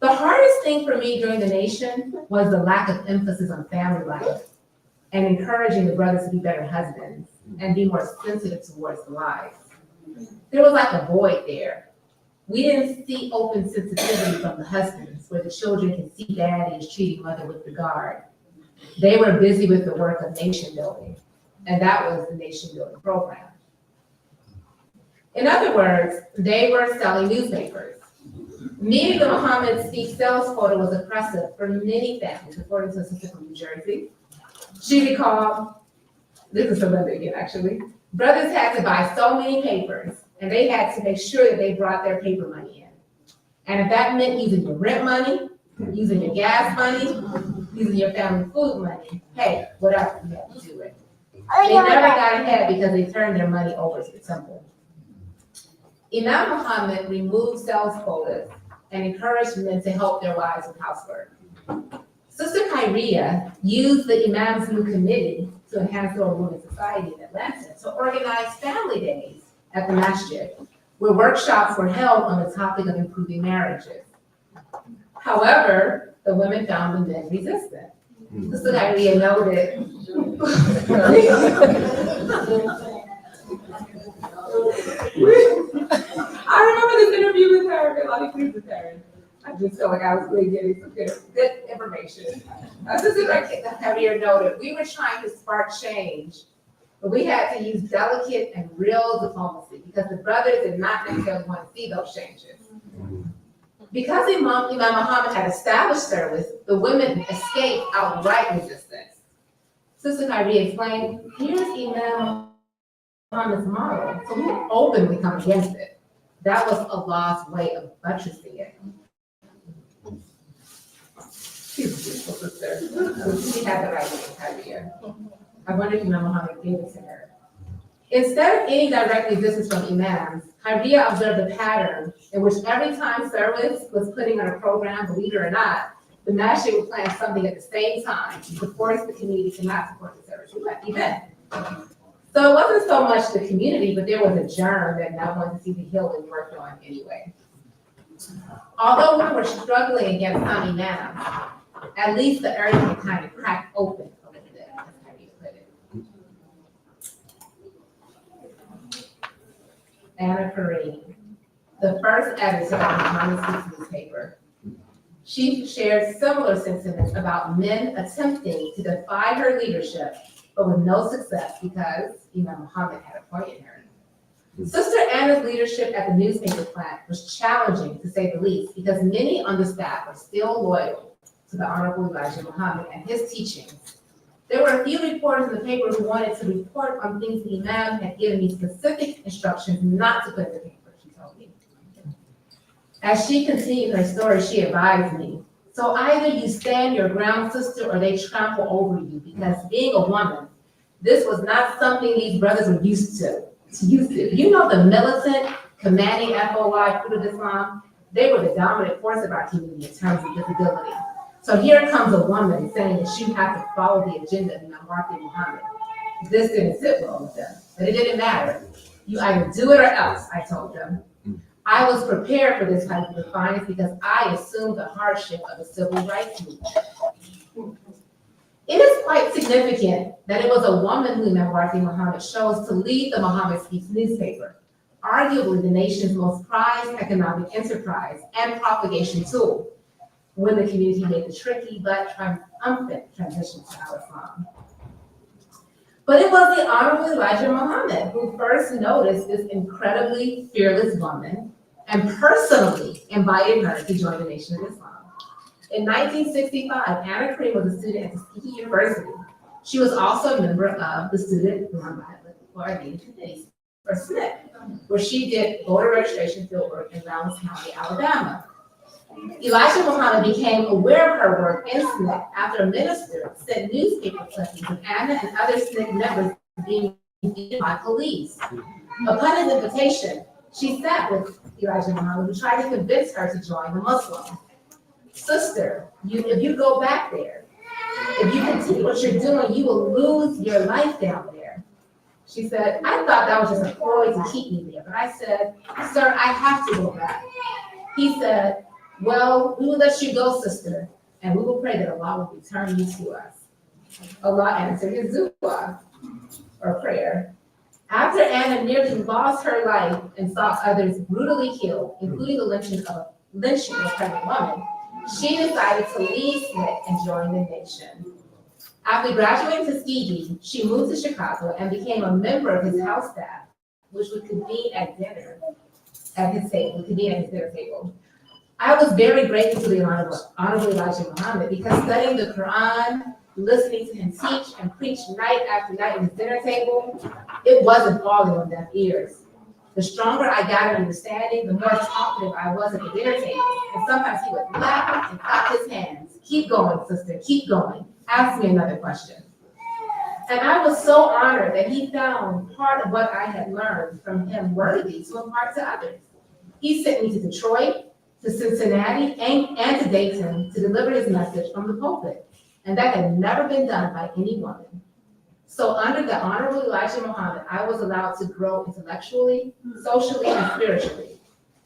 "The hardest thing for me during the nation was the lack of emphasis on family life and encouraging the brothers to be better husbands and be more sensitive towards the wives. There was like a void there. We didn't see open sensitivity from the husbands where the children can see daddy is treating mother with regard. They were busy with the work of nation building, and that was the nation building program. In other words, they were selling newspapers. Meeting the Muhammad Speak sales quota was oppressive for many families, according to a sister from New Jersey. She recalled, this is from Linda again, actually, brothers had to buy so many papers, and they had to make sure that they brought their paper money in. And if that meant using your rent money, using your gas money, using your family food money, hey, whatever, you had to do it. They never got ahead because they turned their money over to the temple. Imam Muhammad removed sales quotas and encouraged men to help their wives with housework. Sister Kyria used the Imam's new committee to enhance the women's society in Atlanta to organize family days at the masjid, where workshops were held on the topic of improving marriages. However, the women found the men resistant. Sister Kyria noted. I remember this interview with her, a lot of clips with her. I just felt like I was really getting some good information. Sister Kyria noted, we were trying to spark change But we had to use delicate and real diplomacy because the brothers did not necessarily want to see those changes. Because Imam Mohammed had established service, the women escaped outright resistance. Sister Kyrie explained, here's Imam Muhammad's model, so we can openly come against it. That was Allah's way of buttressing it. She's a beautiful sister. She had the right name, Kyrie. I wonder if Imam Muhammad gave it to her. Instead of any direct resistance from imams, Kyria observed a pattern in which every time service was putting on a program, believe it or not, the masjid would plan something at the same time to force the community to not support the service event. So it wasn't so much the community, but there was a germ that no one to see the healing worked on anyway. Although we were struggling against some imams, at least the earth had kind of cracked open a little bit, as Kyria put it. Anna Kareem, the first editor of the Mohammed newspaper. She shared similar sentiments about men attempting to defy her leadership, but with no success because Imam Muhammad had appointed her. Sister Anna's leadership at the newspaper plant was challenging, to say the least, because many on the staff were still loyal to the Honorable Elijah Muhammad and his teachings. There were a few reporters in the paper who wanted to report on things the Imam had given me specific instructions not to put in the paper, she told me. As she continued her story, she advised me, so either you stand your ground, sister, or they trample over you, because being a woman, this was not something these brothers were used to. You know, the militant, commanding FOI, Fruit of Islam, they were the dominant force of our community in terms of visibility. So here comes a woman saying that you have to follow the agenda of Imam Muhammad. This didn't sit well with them, but it didn't matter. You either do it or else, I told them. I was prepared for this type of defiance because I assumed the hardship of the civil rights movement. It is quite significant that it was a woman who Imam Muhammad chose to lead the Muhammad Speaks newspaper, arguably the nation's most prized economic enterprise and propagation tool, when the community made the tricky but triumphant transition to Al-Islam. But it was the Honorable Elijah Muhammad who first noticed this incredibly fearless woman and personally invited her to join the Nation of Islam. In 1965, Anna Kareem was a student at Tuskegee University. She was also a member of the Student Coordinating Committee, or SNCC, where she did voter registration fieldwork in Rollins County, Alabama. Elijah Muhammad became aware of her work in SNCC after a minister sent newspaper clippings of Anna and other SNCC members being beaten by police. Upon his invitation, she sat with Elijah Muhammad, who tried to convince her to join the Muslims. Sister, if you go back there, if you continue what you're doing, you will lose your life down there. She said, I thought that was just a ploy to keep me there, but I said, sir, I have to go back. He said, well, we will let you go, sister, and we will pray that Allah will return you to us. Allah answered his dua, or prayer. After Anna nearly lost her life and saw others brutally killed, including the lynching of a pregnant woman, she decided to leave SNCC and join the nation. After graduating to Tuskegee, she moved to Chicago and became a member of his house staff, which would convene at dinner at his dinner table. I was very grateful to the Honorable Elijah Muhammad because studying the Quran, listening to him teach and preach night after night at his dinner table, it wasn't falling on deaf ears. The stronger I got in understanding, the more talkative I was at the dinner table. And sometimes he would laugh and clap his hands. Keep going, sister, keep going. Ask me another question. And I was so honored that he found part of what I had learned from him worthy to impart to others. He sent me to Detroit, to Cincinnati, and to Dayton to deliver his message from the pulpit. And that had never been done by any woman. So under the Honorable Elijah Muhammad, I was allowed to grow intellectually, socially, and spiritually.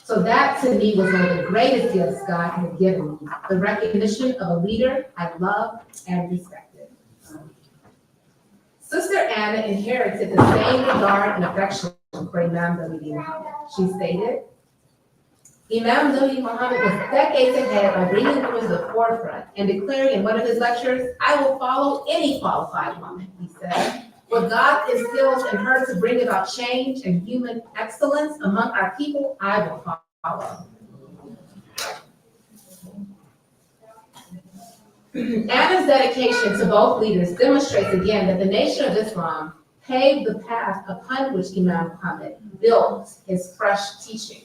So that to me was one of the greatest gifts God had given me, the recognition of a leader I loved and respected. Sister Anna inherited the same regard and affection for Imam Muhammad. She stated, Imam Muhammad was decades ahead by bringing women to the forefront and declaring in one of his lectures, I will follow any qualified woman, he said. What God instills in her to bring about change and human excellence among our people, I will follow. Anna's dedication to both leaders demonstrates again that the Nation of Islam paved the path upon which Imam Mohammed built his fresh teachings.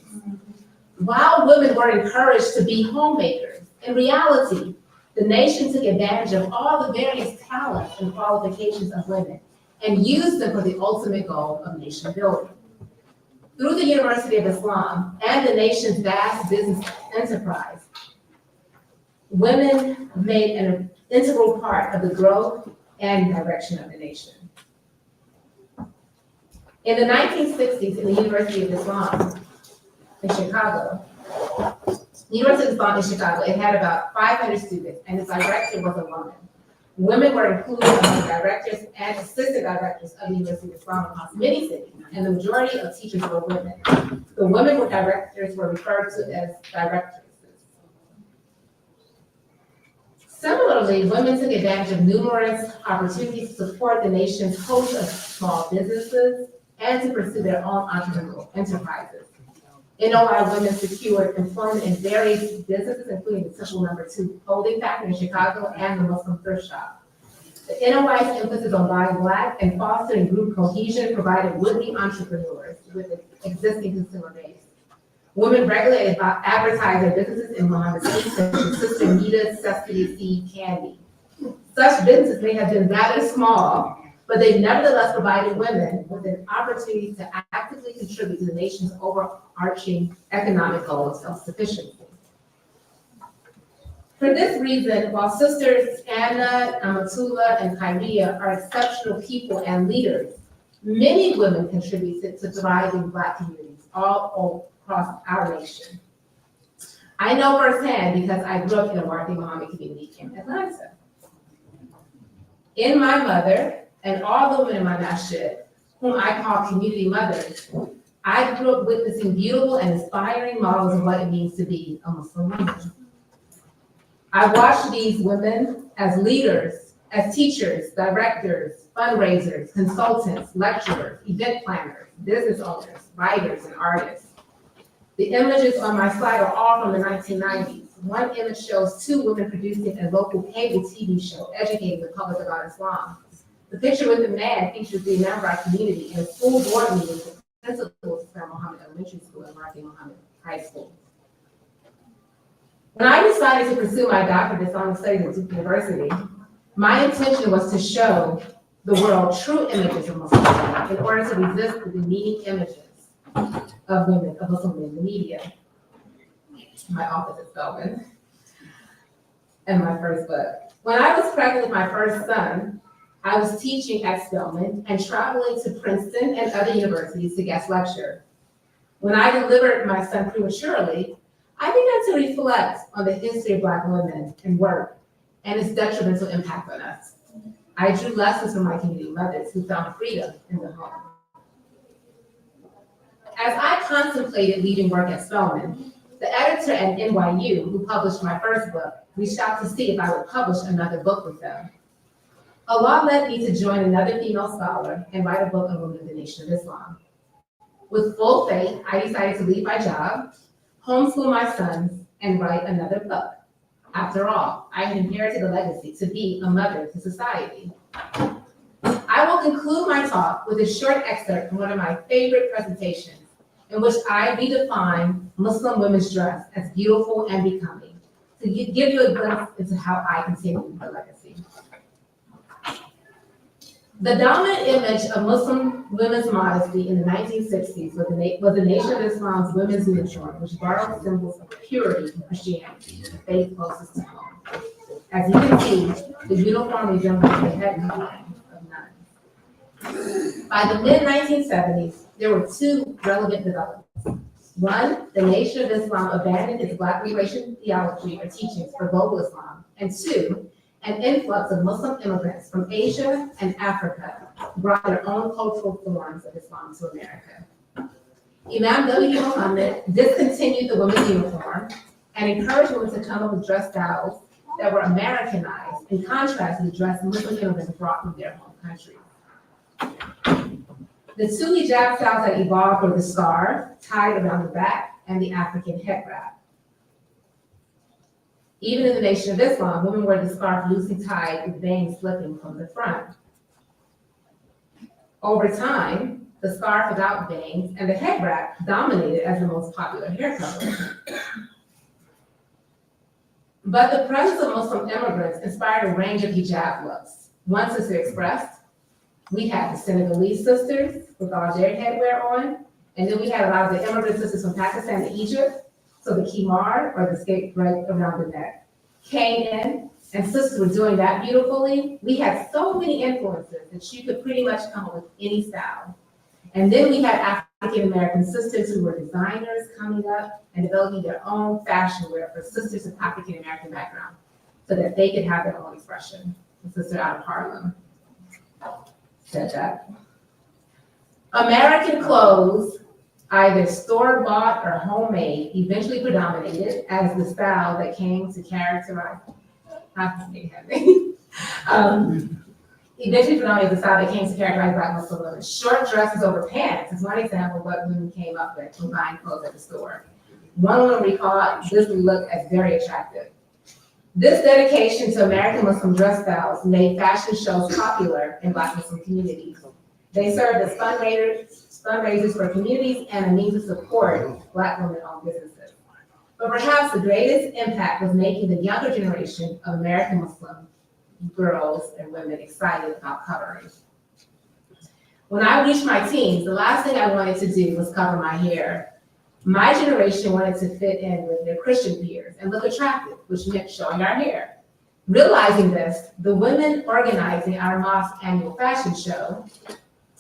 While women were encouraged to be homemakers, in reality, the nation took advantage of all the various talents and qualifications of women and used them for the ultimate goal of nation building. Through the University of Islam and the nation's vast business enterprise, women made an integral part of the growth and direction of the nation. In the 1960s, in the University of Islam in Chicago, the University of Islam in Chicago, it had about 500 students, and its director was a woman. Women were included among directors and assistant directors of the University of Islam across many cities, and the majority of teachers were women. The women were directors were referred to as directresses. Similarly, women took advantage of numerous opportunities to support the nation's host of small businesses and to pursue their own entrepreneurial enterprises. NOI women secured employment in various businesses, including the Temple No. 2 Holding Factory in Chicago and the Muslim Thrift Shop. The NOI's emphasis on buying Black and fostering group cohesion provided would-be entrepreneurs with an existing consumer base. Women regularly advertised their businesses in Muhammad's name, such as Sister Nita's Sesame Seed Candy. Such businesses may have been rather small, but they nevertheless provided women with an opportunity to actively contribute to the nation's overarching economic goal of self-sufficiency. For this reason, while sisters Anna, Amatullah, and Kyria are exceptional people and leaders, many women contributed to thriving Black communities all across our nation. I know firsthand because I grew up in a Martha Muhammad community in Atlanta. In my mother, and all the women in my masjid, whom I call community mothers, I grew up witnessing beautiful and inspiring models of what it means to be a Muslim woman. I watched these women as leaders, as teachers, directors, fundraisers, consultants, lecturers, event planners, business owners, writers, and artists. The images on my slide are all from the 1990s. One image shows two women producing a local cable TV show, educating the public about Islam. The picture with the man features the Imam of our community in a school board meeting with principals of Imam Mohammed Elementary School and Martha Muhammad High School. When I decided to pursue my doctorate in Islamic Studies at Duke University, my intention was to show the world true images of Muslim women in order to resist the demeaning images of women, of Muslim women in the media. My office is Spelman, and my first book. When I was pregnant with my first son, I was teaching at Spelman and traveling to Princeton and other universities to guest lecture. When I delivered my son prematurely, I began to reflect on the history of Black women and work and its detrimental impact on us. I drew lessons from my community mothers who found freedom in the home. As I contemplated leading work at Spelman, the editor at NYU, who published my first book, reached out to see if I would publish another book with them. Allah led me to join another female scholar and write a book on women of the Nation of Islam. With full faith, I decided to leave my job, homeschool my sons, and write another book. After all, I had inherited a legacy to be a mother to society. I will conclude my talk with a short excerpt from one of my favorite presentations, in which I redefine Muslim women's dress as beautiful and becoming, to give you a glimpse into how I continue the legacy. The dominant image of Muslim women's modesty in the 1960s was the Nation of Islam's women's uniform, which borrowed symbols of purity from Christianity, the faith closest to home. As you can see, the uniform resembles the head covering of nuns. By the mid-1970s, there were two relevant developments. One, the Nation of Islam abandoned its Black liberation theology or teachings for global Islam. And two, an influx of Muslim immigrants from Asia and Africa brought their own cultural forms of Islam to America. Imam W. Mohammed discontinued the women's uniform and encouraged women to come up with dress styles that were Americanized in contrast to the dress Muslim immigrants brought from their home countries. The two hijab styles that evolved were the scarf tied around the back and the African head wrap. Even in the Nation of Islam, women wear the scarf loosely tied with bangs slipping from the front. Over time, the scarf without bangs and the head wrap dominated as the most popular hair color. But the presence of Muslim immigrants inspired a range of hijab looks. One sister expressed, we had the Senegalese sisters with all their headwear on, and then we had a lot of the immigrant sisters from Pakistan and Egypt, so the kimar, or the scape right around the neck, came in, and sisters were doing that beautifully. We had so many influences that you could pretty much come up with any style. And then we had African-American sisters who were designers coming up and developing their own fashion wear for sisters of African-American background so that they could have their own expression. The sister out of Harlem said that. American clothes, either store-bought or homemade, eventually predominated as the style that came to characterize, eventually predominated the style that came to characterize Black Muslim women. Short dresses over pants is one example of what women came up with when buying clothes at the store. One woman recalled this look as very attractive. This dedication to American Muslim dress styles made fashion shows popular in Black Muslim communities. They served as fundraisers for communities and a means of support Black women-owned businesses. But perhaps the greatest impact was making the younger generation of American Muslim girls and women excited about covering. When I reached my teens, the last thing I wanted to do was cover my hair. My generation wanted to fit in with their Christian peers and look attractive, which meant showing our hair. Realizing this, the women organizing our mosque annual fashion show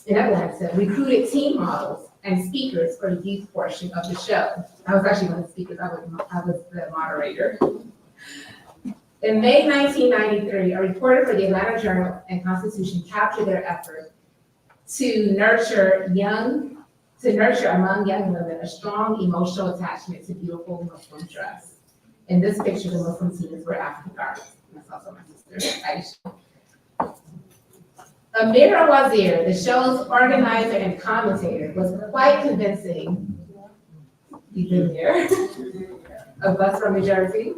in Atlanta recruited teen models and speakers for the youth portion of the show. I was actually one of the speakers, I was the moderator. In May 1993, a reporter for the Atlanta Journal and Constitution captured their effort to nurture among young women a strong emotional attachment to beautiful Muslim dress. In this picture, the Muslim teens were African artists. That's also my sister, Aisha. Amira Wazir, the show's organizer and commentator, was quite convincing. You've been there. Of us from New Jersey.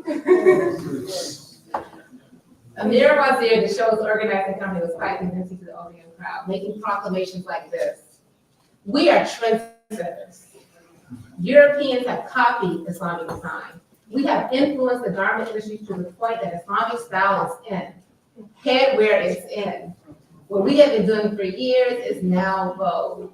Amira Wazir, the show's organizer and commentator, was quite convincing to the audience crowd, making proclamations like this. We are trendsetters. Europeans have copied Islamic design. We have influenced the garment industry to the point that Islamic style is in. Headwear is in. What we have been doing for years is now vogue.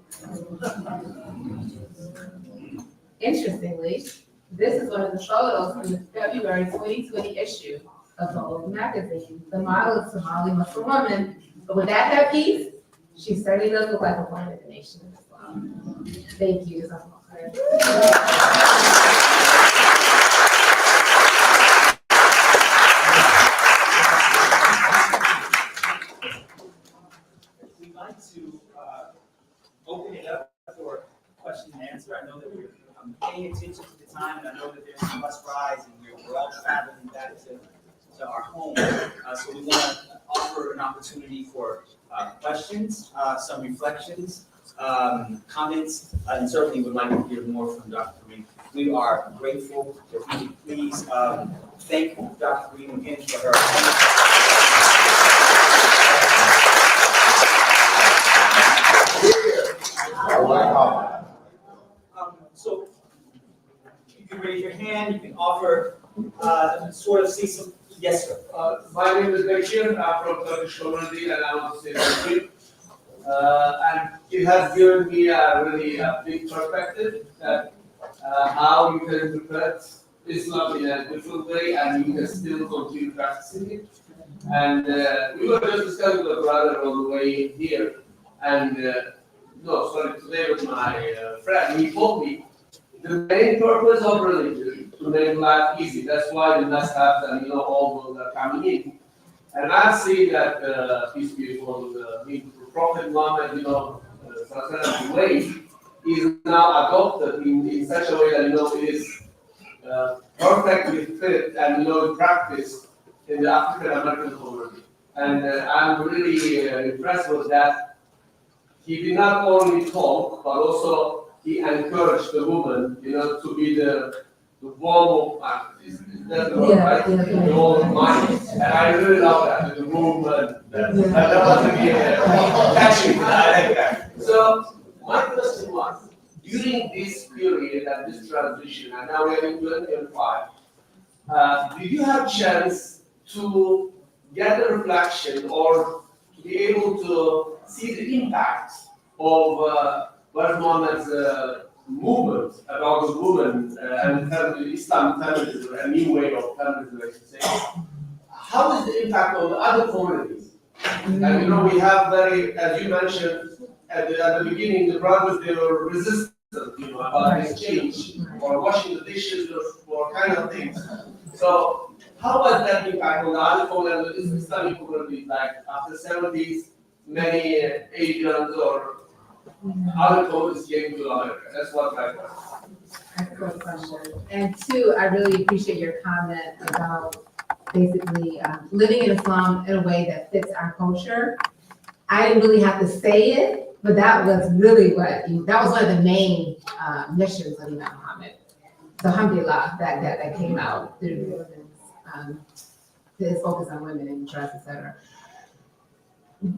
Interestingly, this is one of the photos from the February 2020 issue of Vogue magazine. The model is a Somali Muslim woman, but with that headpiece, she certainly does look like a woman in the Nation of Islam. Thank you. We'd like to open it up for question and answer. I know that we're paying attention to the time, and I know that there's some bus rides, and we're all traveling back to our home. So we want to offer an opportunity for questions, some reflections, comments, and certainly would like to hear more from Dr. Kareem. We are grateful. If we could please thank Dr. Kareem again for her. So you can raise your hand, you can offer, sort of see some, yes, sir. My name is Bashir, I'm from Turkish community and I want to say thank you. And you have given me a really big perspective that how you can interpret Islam in a different way and you can still continue practicing it. And we were just discussing with a brother on the way here. And today with my friend, he told me the main purpose of religion to make life easy. That's why the must-haves and all those are coming in. And I see that peace be upon the Prophet Muhammad, way is now adopted in such a way that it is perfectly fit and practiced in the African American community. And I'm really impressed with that. he did not only talk, but also he encouraged the woman, to be the warm of, is that the word, right? The warm mind. And I really love that, the movement. That was really catching. I like that. So my question was, during this period and this transition, and now we're in 2025, did you have chance to get a reflection or to be able to see the impact of what Mohammed's movement about the woman and Islam feminism, a new way of feminism, I should say? How is the impact on the other communities? And we have as you mentioned at the beginning, the brothers, they were resistant, about this change, or washing the dishes, or kind of things. So how was that impact on the other communities, Islamic communities, like after 70s, many Asians or other communities came to America? That's what my question. Excellent question. And two, I really appreciate your comment about basically living in Islam in a way that fits our culture. I didn't really have to say it, but that was really that was one of the main missions of Imam Mohammed. So alhamdulillah, that came out through his focus on women and dress, etc.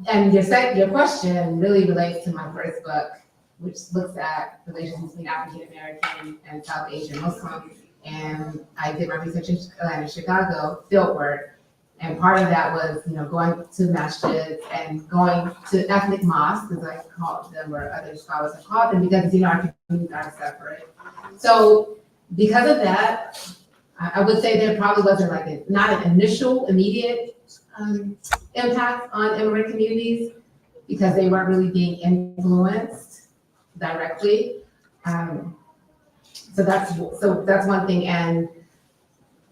And your question really relates to my first book, which looks at relations between African American and South Asian Muslims. And I did my research in Atlanta, Chicago, field work. And part of that was, going to masjids and going to ethnic mosques, as I called them, or other scholars have called them, because, our communities are separate. So because of that, I would say there probably wasn't not an initial, immediate impact on immigrant communities, because they weren't really being influenced directly. So that's one thing. And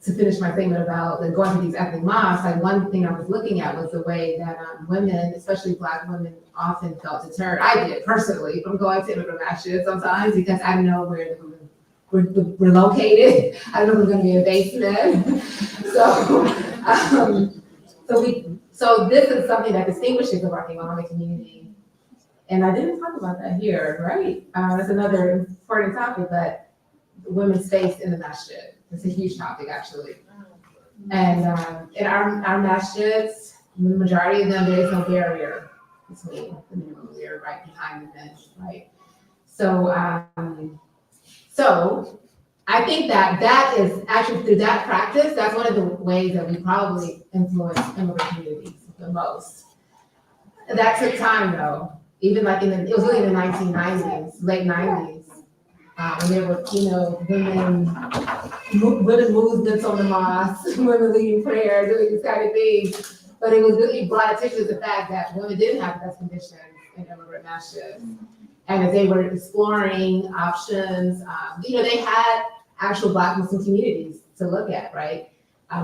to finish my statement about going to these ethnic mosques, one thing I was looking at was the way that women, especially Black women, often felt deterred. I did personally from going to immigrant masjids sometimes, because I know where we're located. I don't know if we're going to be in a basement. So this is something that distinguishes the working Islamic community. And I didn't talk about that here, right? That's another important topic, but women's space in the masjid. It's a huge topic, actually. And in our masjids, the majority of them, there is no barrier between the men. We're right behind the men, right? So I think that is actually, through that practice, that's one of the ways that we probably influence immigrant communities the most. That took time, though. Even it was really in the 1990s, late 90s. And there were, women movements on the mosque, women leading prayer, doing these kind of things. But it was really brought attention to the fact that women didn't have the best conditions in immigrant masjids. And as they were exploring options, they had actual Black Muslim communities to look at, right?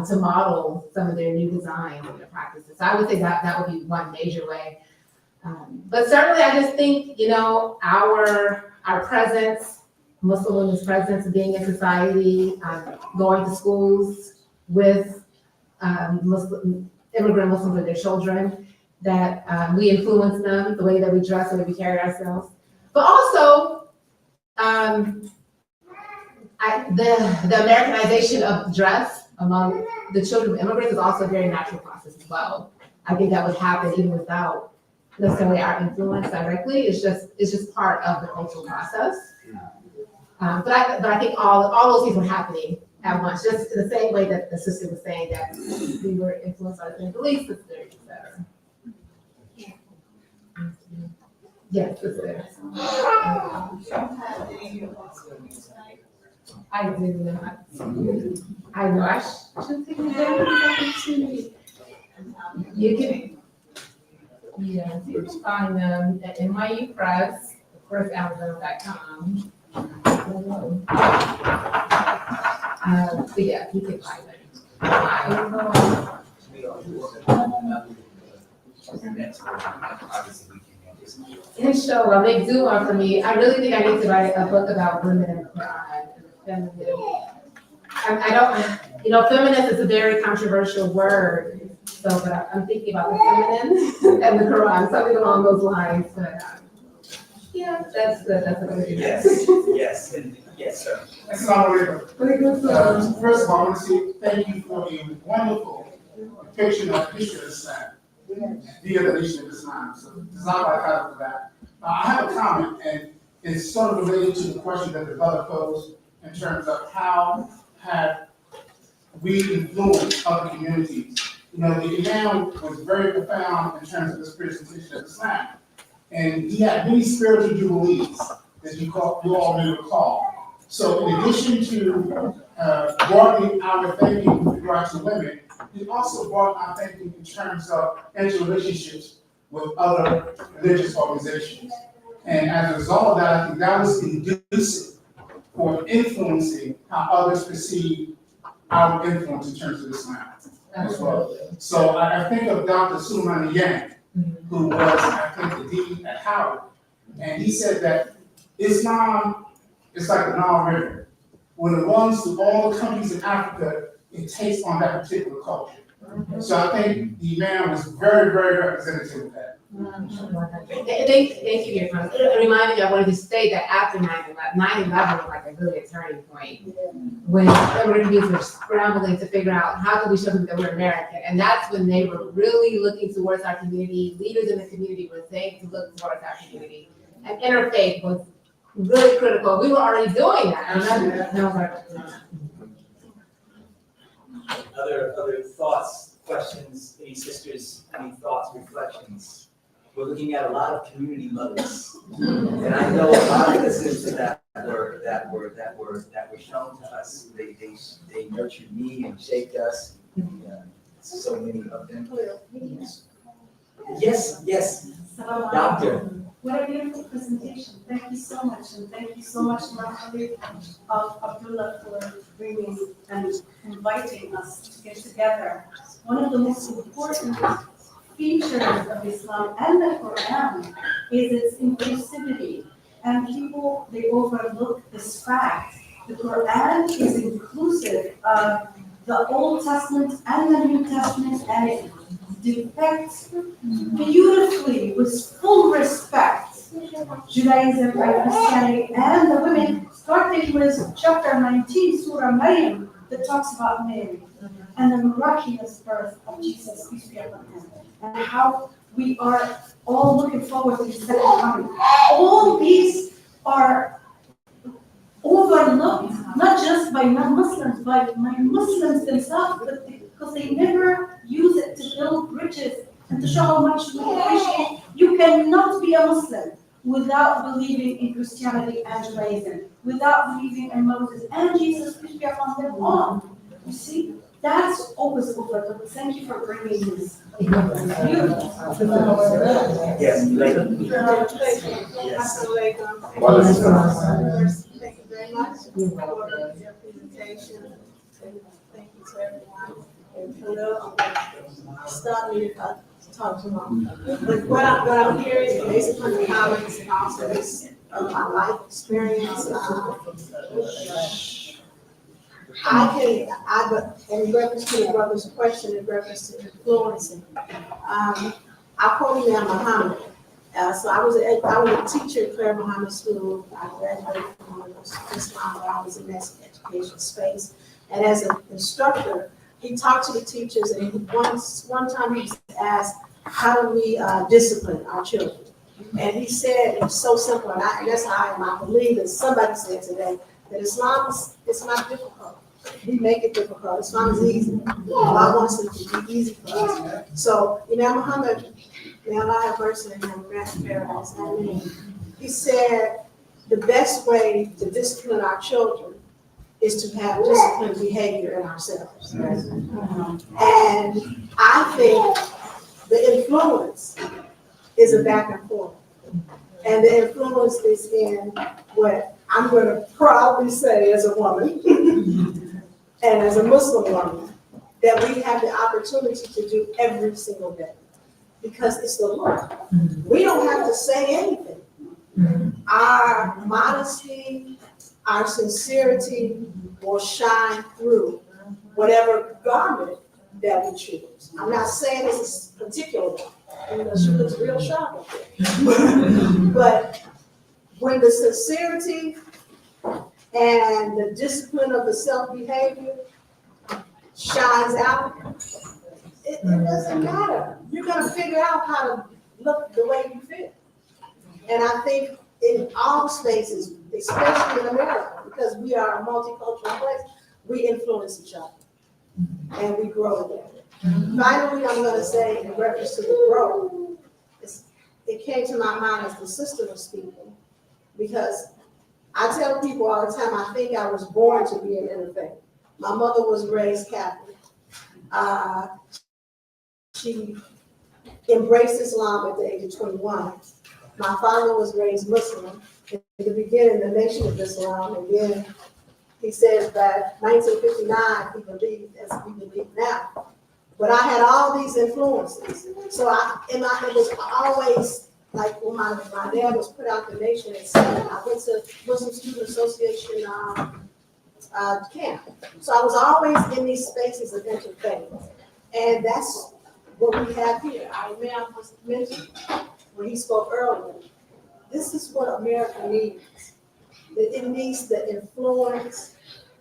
To model some of their new designs and their practices. So I would say that would be one major way. But certainly I just think, our presence, Muslim women's presence, being in society, going to schools with immigrant Muslims and their children, that we influence them, the way that we dress, the way we carry ourselves. But also, the Americanization of dress among the children of immigrants is also a very natural process as well. I think that would happen even without necessarily our influence directly. It's just part of the cultural process. But I think all those things were happening at once, just in the same way that the sister was saying that we were influenced by the belief sisters, etc. Yes, sister. I do not. I know I should take it down. You can. Yes, you can find them at NYU Press, first.amazon.com. So yeah, you can find them. Inshallah, make dua for me. I really think I need to write a book about women in the Quran and feminism. I don't, feminist is a very controversial word. So, but I'm thinking about the feminine and the Quran, something along those lines. But Yeah, that's a good. Yes, and yes, sir. Assalamu alaikum. First of all, I want to say thank you for a wonderful depiction of the history of Islam, via the nation of Islam. So, Jazakallah for that. I have a comment, and it's sort of related to the question that the brother posed in terms of how have we influenced other communities. You know, the Imam was very profound in terms of his presentation of Islam. And he had many spiritual jubilees, as you all may recall. So in addition to broadening our thinking with regard to women, he also brought our thinking in terms of interrelationships with other religious organizations. And as a result of that, I think that was conducive for influencing how others perceive our influence in terms of Islam as well. So I think of Dr. Suleiman Yang, who was, I think, the dean at Howard, and he said that Islam is like the Nile River. When it runs through all the countries in Africa, it takes on that particular culture. So I think the Imam was very, very representative of that. Thank you, your friend. It reminded me, I wanted to state that after 9/11 was like a really a turning point. When Americans were scrambling to figure out how can we show them that we're American. And that's when they were really looking towards our community. Leaders in the community were saying to look towards our community. And interfaith was really critical. We were already doing that. And I was like, Other thoughts, questions, any sisters, any thoughts, reflections? We're looking at a lot of community mothers, and I know a lot of the sisters that were shown to us. They nurtured me and shaped us. So many of them. Yes, doctor. What a beautiful presentation. Thank you so much. And thank you so much, Mohammed Abdullah, for bringing and inviting us to get together. One of the most important features of Islam and the Quran is its inclusivity. And people, they overlook this fact. The Quran is inclusive of the Old Testament and the New Testament, and it depicts beautifully, with full respect, Judaism and Christianity and the women, starting with chapter 19, Surah Maryam, that talks about Mary and the miraculous birth of Jesus, peace be upon him, and how we are all looking forward to his second coming. All these are overlooked, not just by non-Muslims, by Muslims themselves, but because they never use it to build bridges and to show how much we appreciate. You cannot be a Muslim without believing in Christianity and Judaism, without believing in Moses and Jesus, peace be upon them all. You see, that's always overlooked. Thank you for bringing this. Beautiful. Yes, later. Yes. Thank you very much for your presentation. And thank you to everyone. And hello, stop me if I talk too long. But what I'm hearing, based upon the comments and also this my life experience, in reference to your brother's question, in reference to influencing, I quote Imam Mohammed. So I was a teacher at Claire Muhammad School. I graduated from Islam while I was in that education space. And as an instructor, he talked to the teachers, and one time he was asked, how do we discipline our children? And he said, it was so simple, and that's how I believe that somebody said today, that Islam is not difficult. We make it difficult. Islam is easy. Allah wants it to be easy for us. So, Imam Muhammad, may Allah have mercy on him, grant him paradise. Amen. He said, the best way to discipline our children is to have disciplined behavior in ourselves. And I think the influence is a back and forth. And the influence is in what I'm going to proudly say as a woman and as a Muslim woman, that we have the opportunity to do every single day. Because it's the Lord. We don't have to say anything. Our modesty, our sincerity will shine through whatever garment that we choose. I'm not saying this is particular one, because she looks real sharp up there. But when the sincerity and the discipline of the self-behavior shines out, it doesn't matter. You're gonna figure out how to look the way you feel. And I think in all spaces, especially in America, because we are a multicultural place, we influence each other and we grow together. Finally, I'm gonna say in reference to the growth, it came to my mind as the sister was speaking, because I tell people all the time, I think I was born to be an NFN. My mother was raised Catholic. She embraced Islam at the age of 21. My father was raised Muslim. In the beginning, the Nation of Islam, and then he says that 1959 he believed as we believe now. But I had all these influences. So it was always like when my dad was put out the nation at 7, I went to Muslim Student Association camp. So I was always in these spaces of interfaith. And that's what we have here. Our Imam was mentioned when he spoke earlier. This is what America needs. It needs the influence,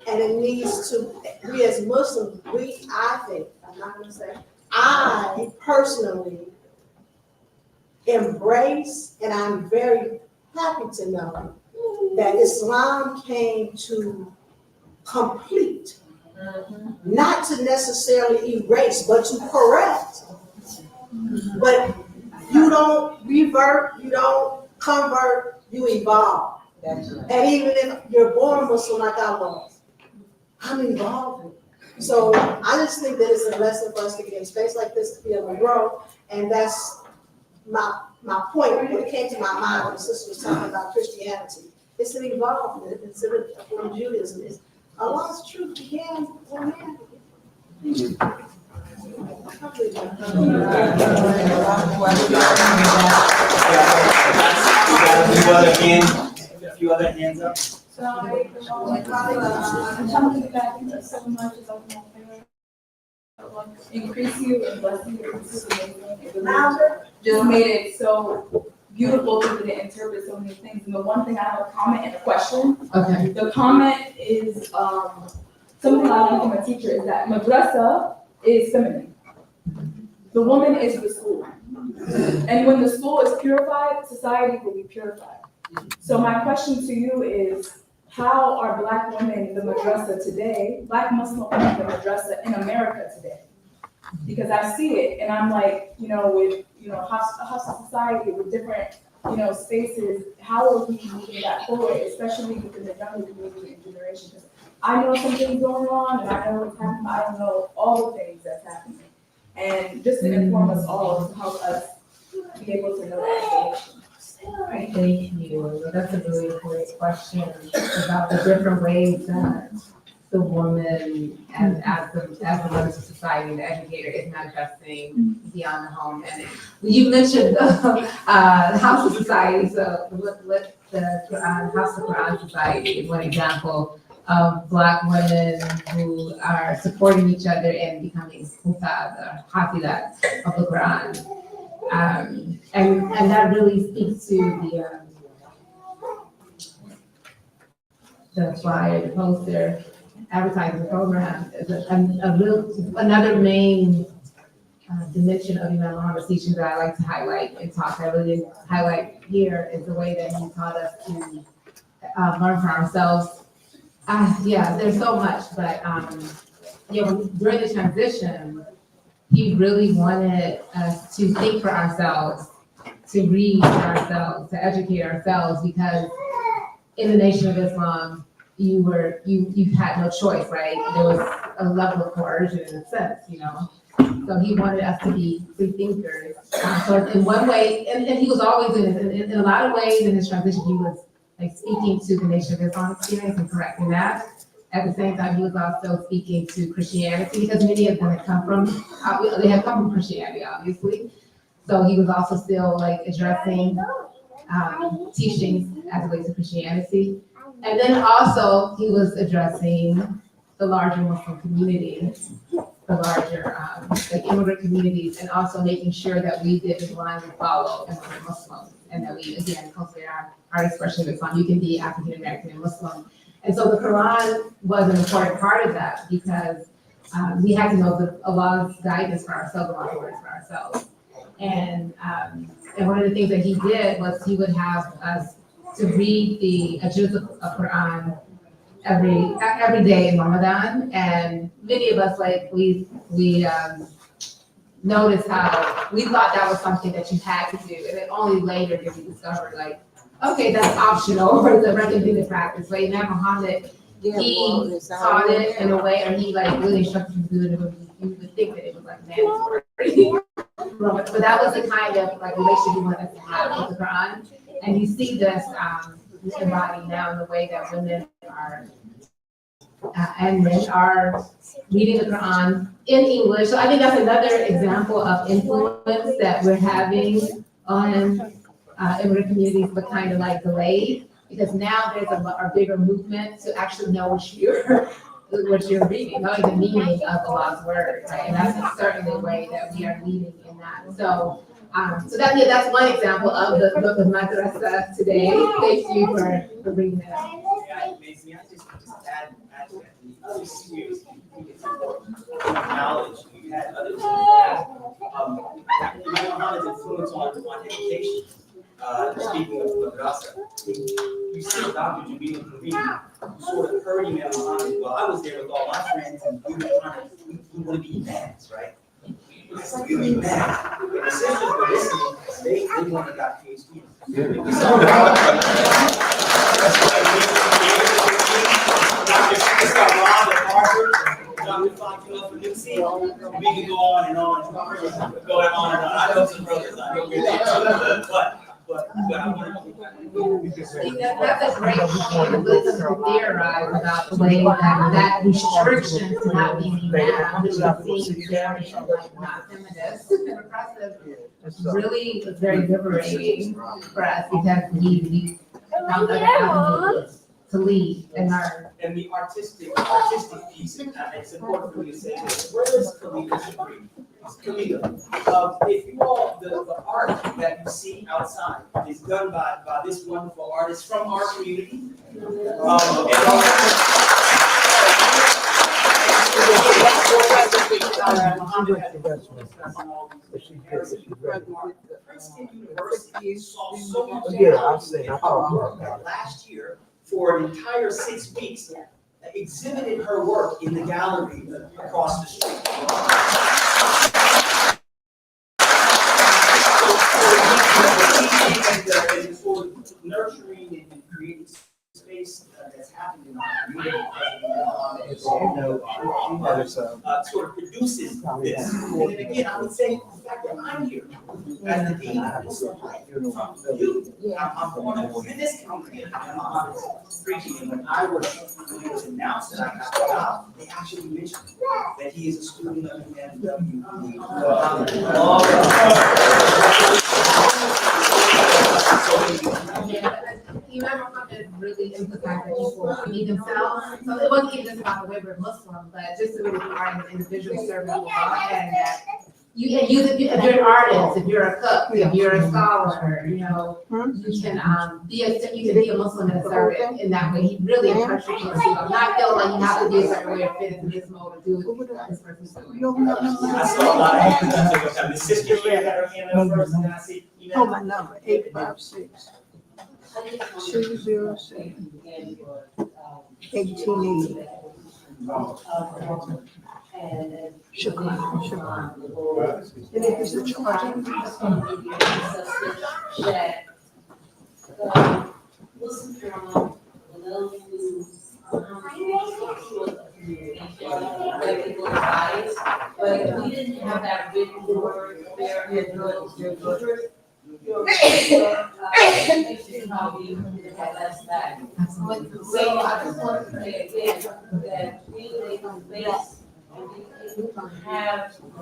and it needs to, we as Muslims, I think, I'm not gonna say, I personally embrace, and I'm very happy to know that Islam came to complete, not to necessarily erase, but to correct. But you don't revert, you don't convert, you evolve. And even if you're born Muslim like I was, I'm evolving. So I just think that it's a lesson for us to get in space like this to be able to grow. And that's my point. When it came to my mind when the sister was talking about Christianity, it's an evolvement. It's from Judaism. It's Allah's truth began when man. A few other hands up. So, Alhamdulillah, thank you so much. Increase you and bless you. Just made it so beautiful for me to interpret so many things. And the one thing I have a comment and a question. Okay. The comment is something I learned from a teacher is that madrasa is feminine. The woman is the school. And when the school is purified, society will be purified. So my question to you is, how are Black women in the madrasa today, Black Muslim women in the madrasa in America today? Because I see it and I'm like, with, hostile society, with different, spaces, how are we moving that forward, especially within the younger community and generation? Because I know something's going on and I know what's happening, but I don't know all the things that's happening. And just to inform us all, to help us be able to know that information. Thank you. That's a really important question about the different ways that the woman, as the member of society, the educator, is manifesting beyond the home. And you mentioned the House of Society, so the House of Quran Society is one example of Black women who are supporting each other and becoming hafidat of the Quran. And that really speaks to the flyer, the poster, advertising program is another main dimension of Imam Muhammad's teaching that I like to highlight and talk. I really highlight here is the way that he taught us to learn for ourselves. There's so much, but during the transition, he really wanted us to think for ourselves, to read for ourselves, to educate ourselves, because in the Nation of Islam, you had no choice, right? There was a level of coercion in a sense, So he wanted us to be free thinkers. So in one way, and he was always in a lot of ways in his transition, he was like speaking to the Nation of Islam experience and correcting that. At the same time, he was also speaking to Christianity, because many of them had come from Christianity, obviously. So he was also still like addressing teachings as it relates to Christianity. And then also he was addressing the larger Muslim community, the larger immigrant communities, and also making sure that we did blindly follow and we're Muslims, and that we, again, cultivate our our expression of Islam. You can be African American and Muslim. And so the Quran was an important part of that because we had to know Allah's guidance for ourselves, Allah's words for ourselves. And one of the things that he did was he would have us to read a juz of Quran every day in Ramadan. And many of us, like, we noticed how we thought that was something that you had to do. And then only later did we discover, like, okay, that's optional or the regular thing to practice. But Imam Mohammed, he taught it in a way, or he like really instructed you to do it. You would think that it was like mandatory. But that was the kind of like relationship we wanted us to have with the Quran. And you see this embodied now in the way that women are and men are reading the Quran in English. So I think that's another example of influence that we're having on immigrant communities, but kind of like delayed, because now there's a bigger movement to actually know what you're reading, knowing the meaning of Allah's word, right? And that's certainly a way that we are leading in that. So that's one example of the madrasa today. Thank you for bringing that up. Yeah, may I just add to that? The other years, it's important to acknowledge we've had others in the past. Imam Muhammad's influence on education. Speaking of madrasa, you see Dr. Jamil Kareem, who sort of heard Imam Muhammad. Well, I was there with all my friends, and we were trying to, we want to be imams, right? We were imams. And the sisters were listening, they wanted got PhDs. We can go on and on, going on and on. I know some brothers, I know you're but I want to. That's a great point. Wisdom to theorize about the way that restriction to not being imam, which seems very like not feminist and oppressive, really was very liberating for us because we found other avenues to lead and learn. And the artistic piece, it's important for me to say this. Where is Kalita Supreme? Kalita, if you all, the art that you see outside is done by this wonderful artist from our community. Princeton University saw so much last year for an entire 6 weeks, exhibited her work in the gallery across the street. And for nurturing and creating space that's happened in our community, sort of produces this. And then again, I would say the fact that I'm here as the dean of Muslim life from you, I'm born in this community, and I'm preaching. And when it was announced that I got the job, they actually mentioned that he is a student of NFN. Imam Mohammed really emphasized that people need themselves. So it wasn't even just about the way we're Muslim, but just to really be an individual serving Allah, and that you can use it if you're an artist, if you're a cook, if you're a scholar, you can be a Muslim and a servant in that way. He really encouraged people to not feel like you have to be a certain way or fit into this mode or do what this person's doing. I saw a lot of hands. The sister here had her hand up first, and then I see. Oh, my number, 856. 206. 1880. Shukran. And it is a charge. That Muslim Quran will but we didn't have that written word there in the So I just want to say again that we make a space and we can have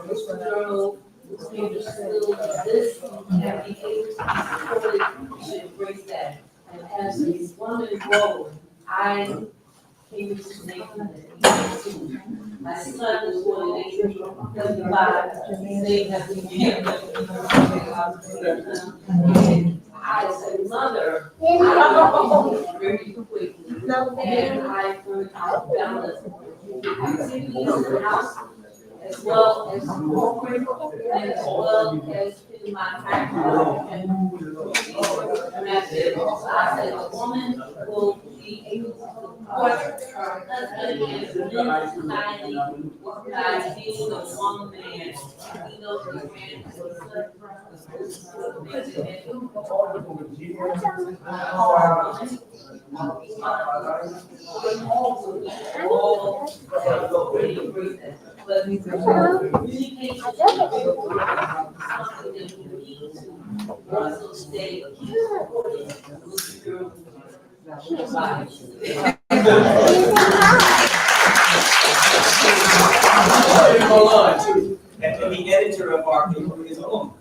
this girl who's understood this and be able to be supported. We should embrace that. And as a woman role, I came to make my son was born in 1935. They have been I, as a mother, very quickly. And I balance activities of the house as well as corporate and as well as in my practical method. So I said a woman will be able to support her husband and live society by being a one man. You know, the man but communication is something that we need to also stay supported with your lives. And the editor of our paper is a woman.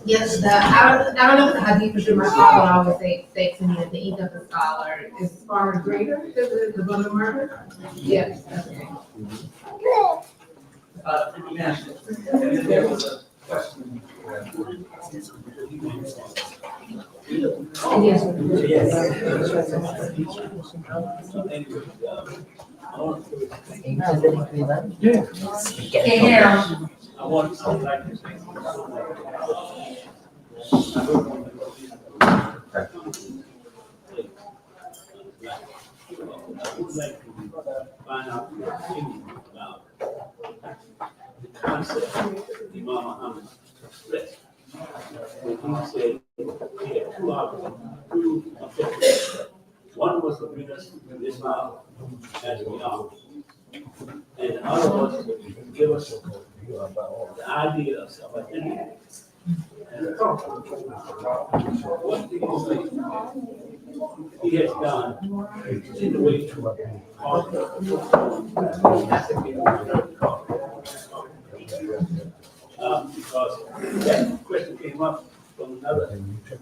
Yes, I don't know how deep into my father always say to me that the ink of the scholar is far greater than the book of murder. Yes. Okay. Yes. And then there was a question. I want to like to say. I would like to find out your opinion about the concept of Imam Mohammed expressed. When he said he had 2 hours to prove objectives. One was to bring us to Islam as we are. And the other was to give us the idea of self-identity. And what do you think he has done in the way to because that question came up from another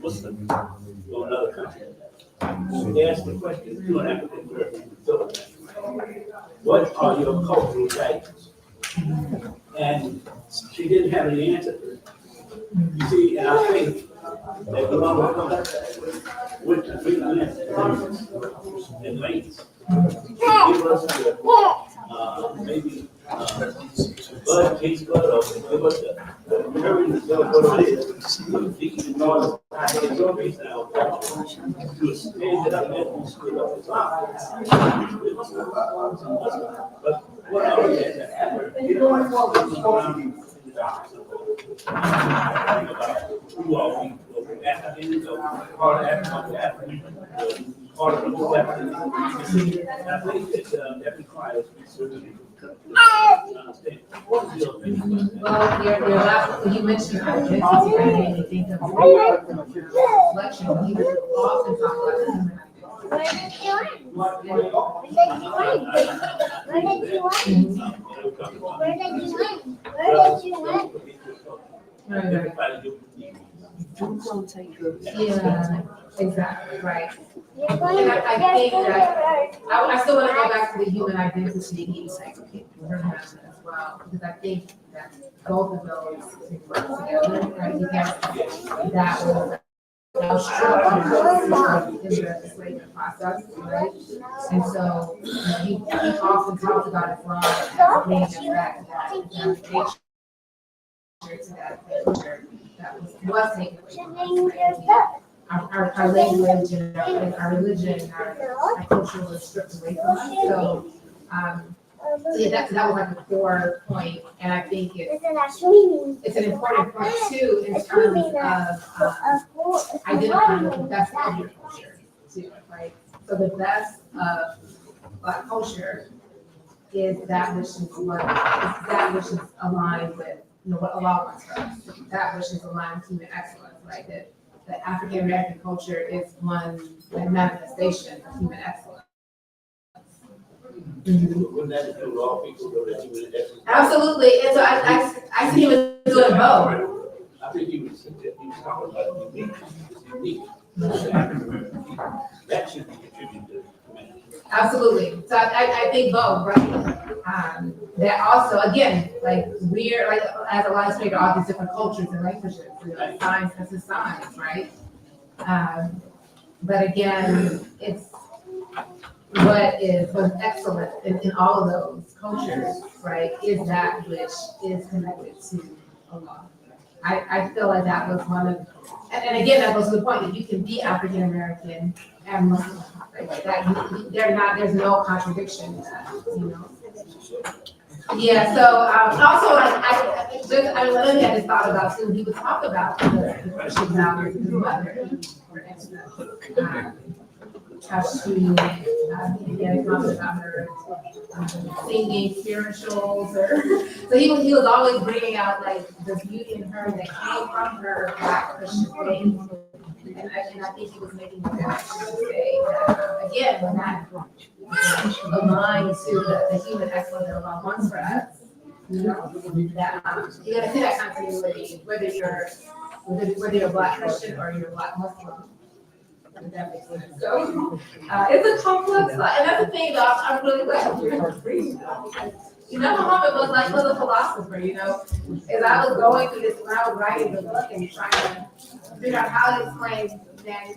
Muslim from another country. They asked the question to an African person. So, what are your cultural values? And she didn't have any answer to it. You see, and I think that Imam Muhammad went to great lengths and lengths to give us the, maybe, blood, case blood, or give us the courage of what it is. Thinking about your base now, to stand it up and stood up Islam. But what are we at? You don't want to go around in the dark. Who are we? Africans or part of African, part of the African. I think that requires research. Well, your last, you mentioned identity, I made me think of reflection. He would often talk about human identity. Yeah, exactly, right. And I think that, I still want to go back to the human identity as well, because I think that both of those can work together, right? Because that was structured in the legislative process, right? And so, he often talks about Islam as being that nature to that culture that was taken away from us, right? Our language and our religion, our culture was stripped away from us. So, so yeah, that was like a core point, and I think it's an important point too in terms of identifying the best of your culture too, right? So the best of Black culture is that which is aligned with, you know, what Allah wants for us. That which is aligned with human excellence, right? That the African American culture is one manifestation of human excellence. Wouldn't that include all people that are human excellence? Absolutely, and so I see him as doing both. I think he was talking about unique. That should be contributed to humanity. Absolutely, so I think both, right? that also, again, like we're like as a life creator, all these different cultures and languages, like science versus science, right? But again, it's what's excellent in all of those cultures, right, is that which is connected to Allah. I feel like that was one of, and again, that goes to the point that you can be African American and Muslim, right? Like that, there's no contradiction in that, you know? Yeah, so, also, like, one of the things I just thought about too, he would talk about the Christian values of his mother, for instance. How she, again, talked about her singing spirituals, so he was always bringing out like the beauty in her that came from her Black Christian faith. And I think he was making the connection to say that, again, when that aligns to the human excellence that Allah wants for us, you know, that you gotta see that continuity, whether you're a Black Christian or you're a Black Muslim. If that makes sense. So it's a complex, and that's the thing that I'm really glad you're reading about, because you know, Mohammed was a philosopher, you know, as I was going through this, when I was writing the book and trying to figure out how to explain man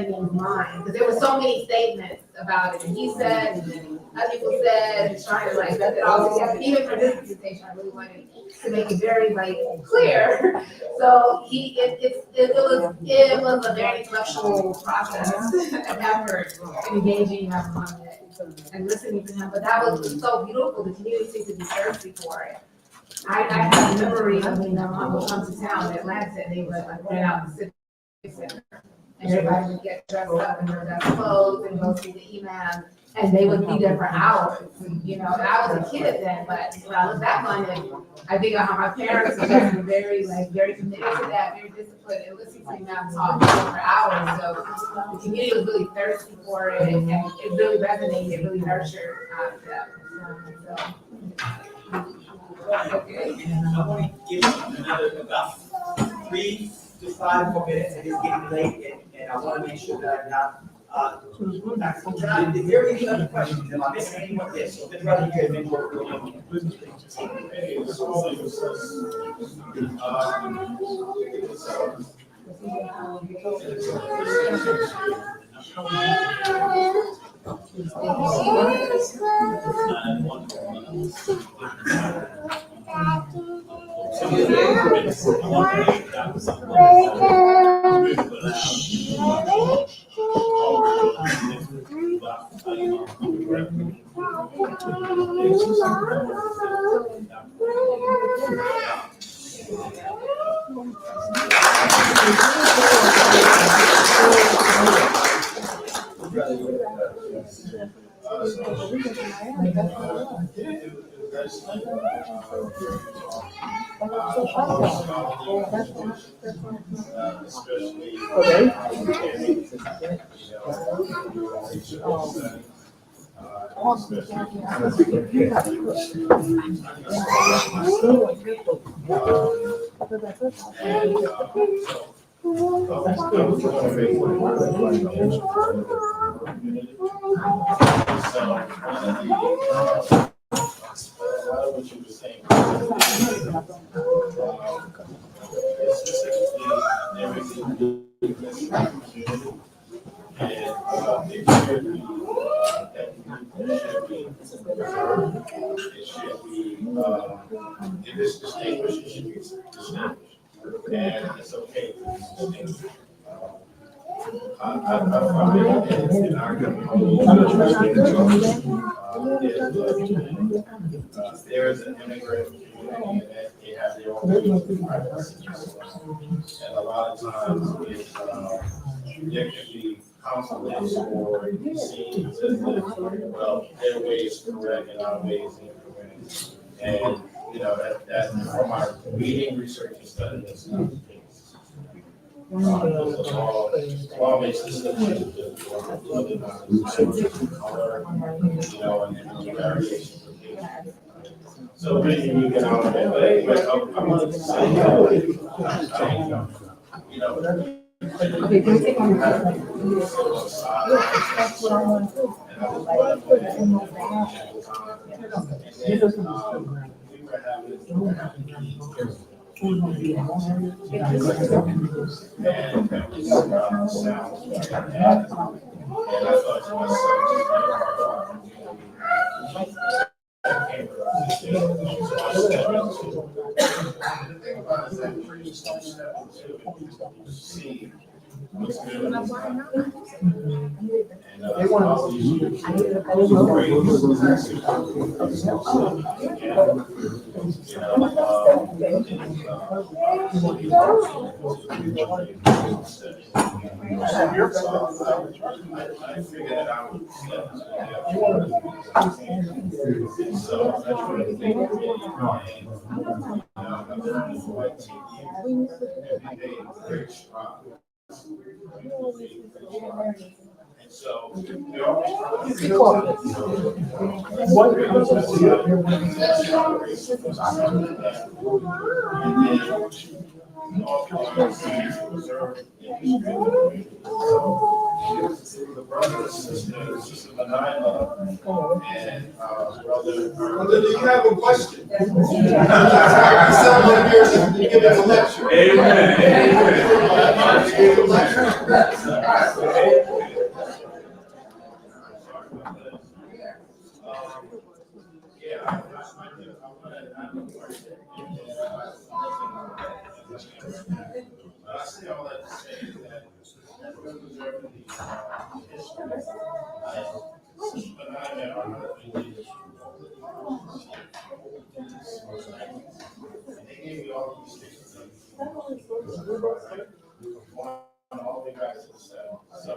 means mind, because there were so many statements about it, and he said, and other people said, and trying to like put it all together. Even for this presentation, I really wanted to make it very like clear. So it was a very intellectual process and effort in engaging Mohammed and listening to him. But that was so beautiful. The community seemed to be thirsty for it. I have a memory of when Imam would come to town in Atlanta, and they would like rent out the Civic Center, and everybody would get dressed up in their best clothes and go see the Imam, and they would be there for hours. You know, and I was a kid then, but when I look back on it, I think of how my parents were very committed to that, very disciplined, and listening to Imam talk for hours. So the community was really thirsty for it, and it really resonated, it really nurtured them. So. Okay, I'm going to give another about 3 to 5 more minutes. It is getting late, and I want to make sure that I got. Is there any other questions? Am I missing anyone? Yes, so then rather here, then we'll go on. It is distinguished, it should be distinguished, and it's okay to be distinguished. I find in our community, there is an immigrant community that they have their own privacy. And a lot of times it's, there can be conflicts or scenes as if, well, their way is correct and our way is incorrect. And, you know, that from our reading, research, and studying, that's not the case. Law makes distinction between color, you know, and then variation. So maybe you get out of it, but anyway, I wanted to say, you know, Okay, can we take on the I figured that I would. And so we always the brothers and sisters that I love, and brother, do you have a question? Someone here should give us a lecture. I say all that to say that they gave me all these things. All the way back to the cell. So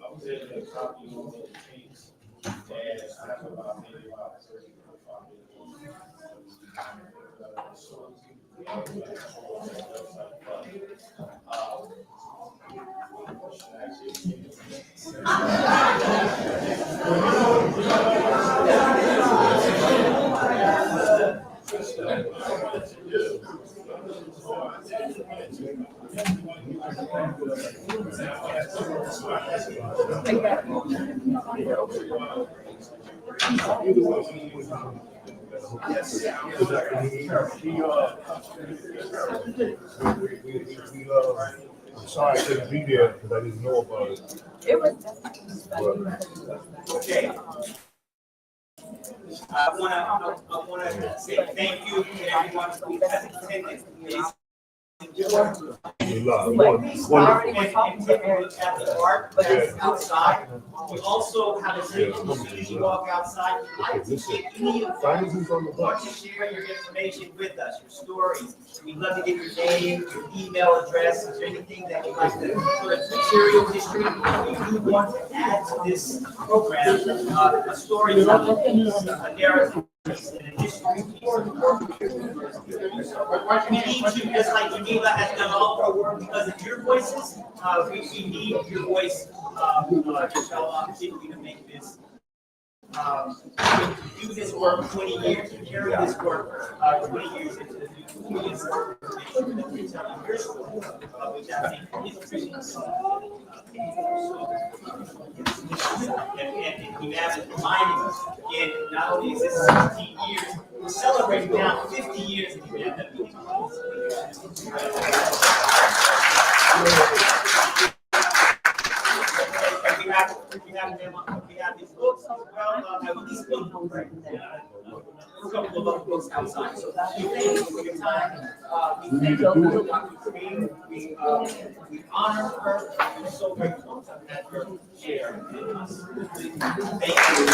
I was able to copy all the things, and I have about maybe about 30 or I'm sorry I couldn't be there because I didn't know about it. It was. Okay. I wanna say thank you to everyone who has attended today's. And take a look at the art that's outside. We also have a station as soon as you walk outside. If you want to share your information with us, your stories. We'd love to get your name, your email address, is there anything that you'd like to, for material history, if you want to add to this program, a story, a narrative. We need you, just like Geneva has done all of her work because of your voices. We need your voice to continue to make this. Do this work 20 years, carry this work 20 years into the future. This work to make sure that we're telling your story, which I think is pretty and we have it reminding us again, not only is this 16 years, we're celebrating now 50 years of the pandemic. We have these books. Well, I will these books. A couple of other books outside. So we thank you for your time. We thank you for Dr. Kareem. We honor her. We're so grateful to have her share with us. Thank you.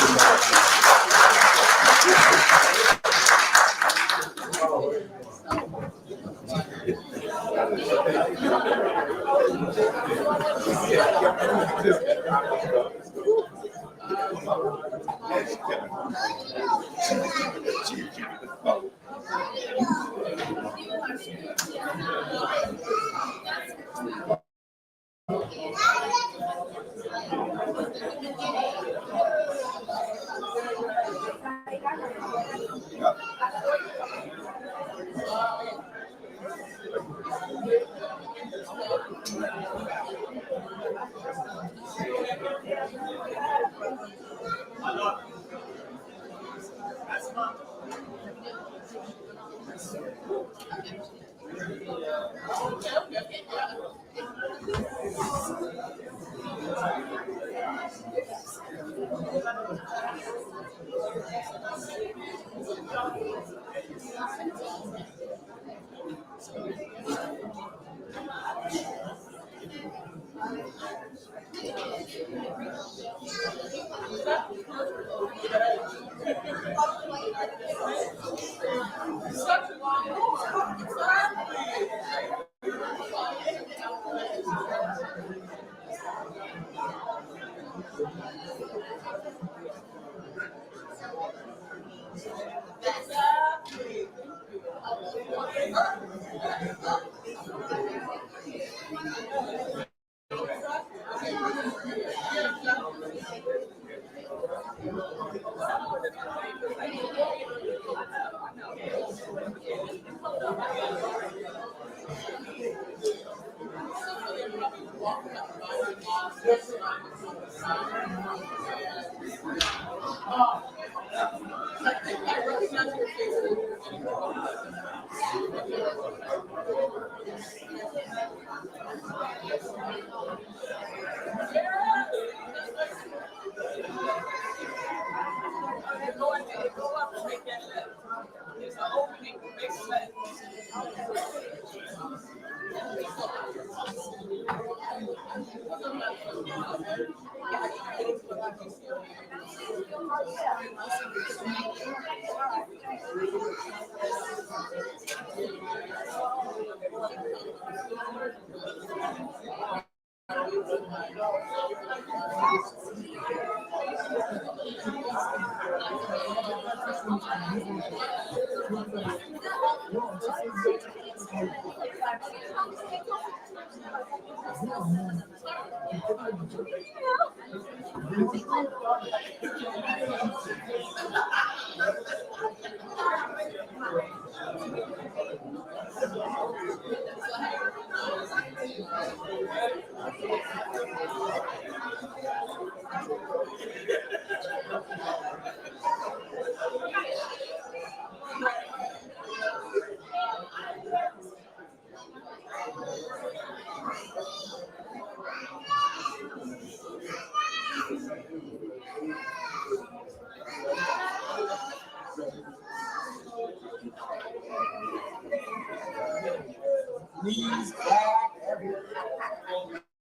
Knees back.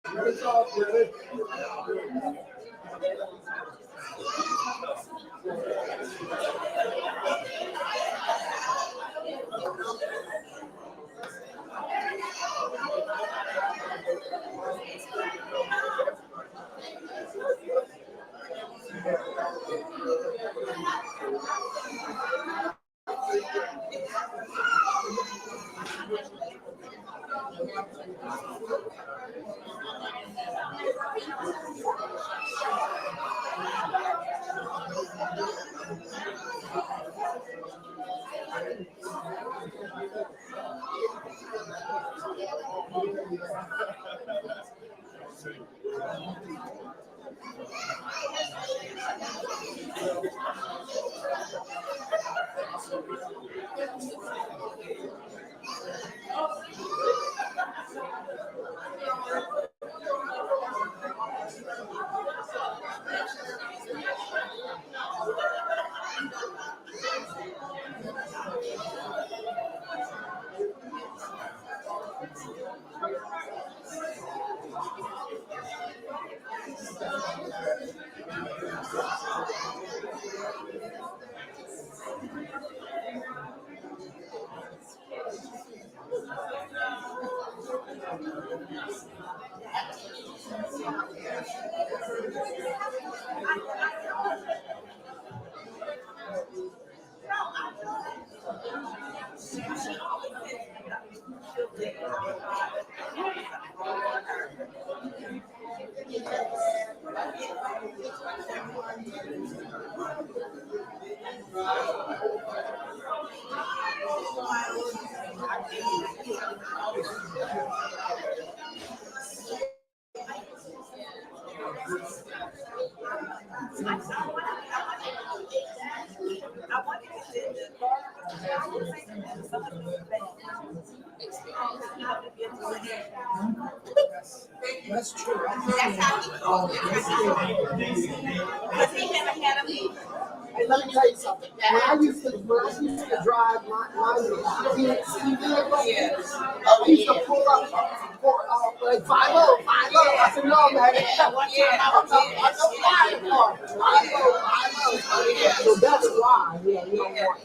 Good job, Billy. That's true. That's how he called it. Because he never had a meeting. Hey, let me tell you something. When I used to drive my vehicle, I used to pull up like 5-0. I said, no, man. I know 5 So that's why, you don't want that.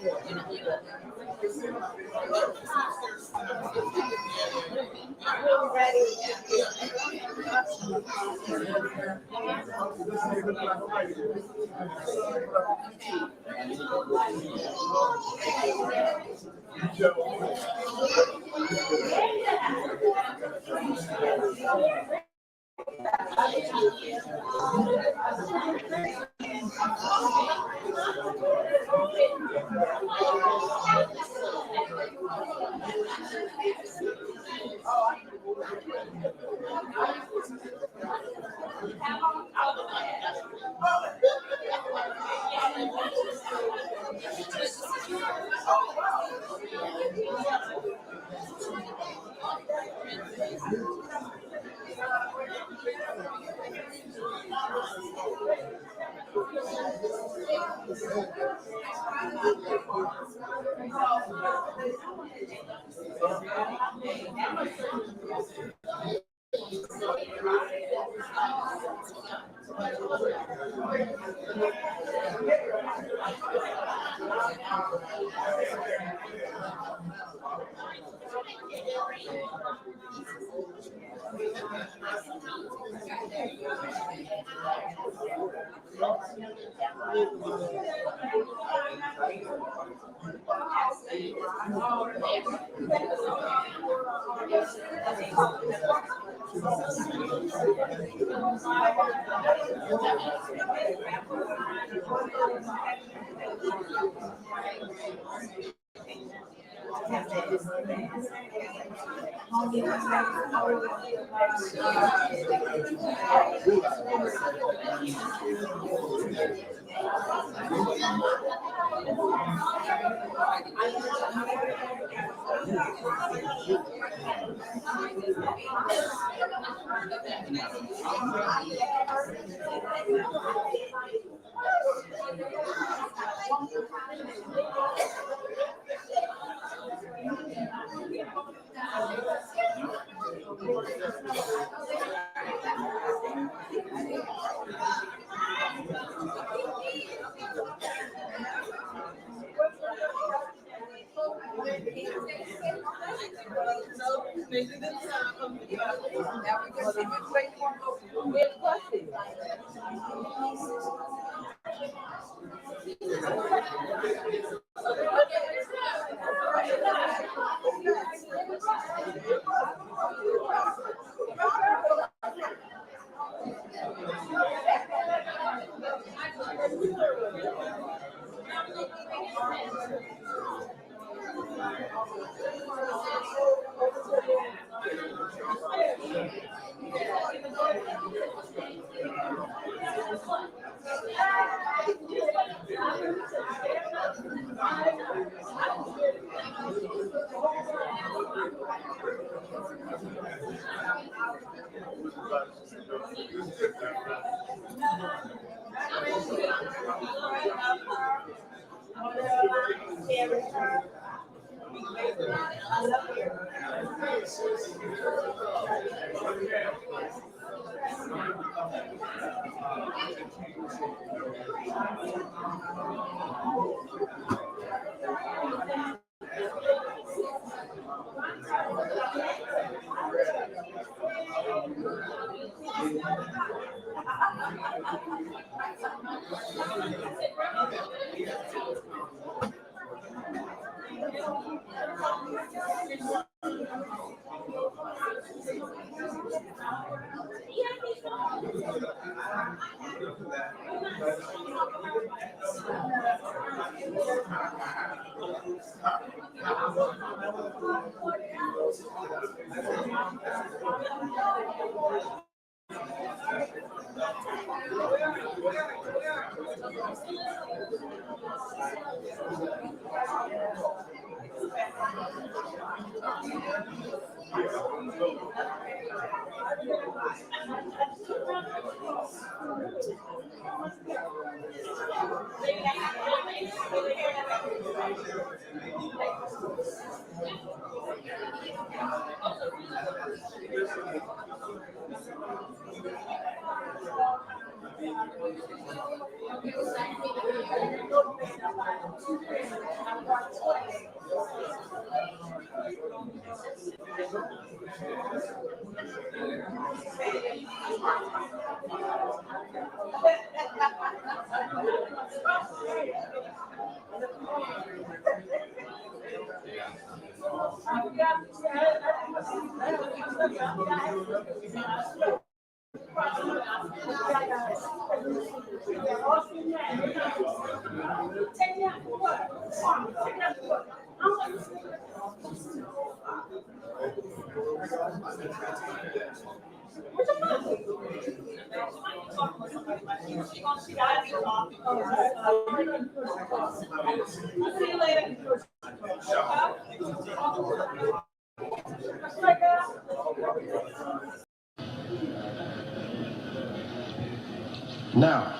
Now,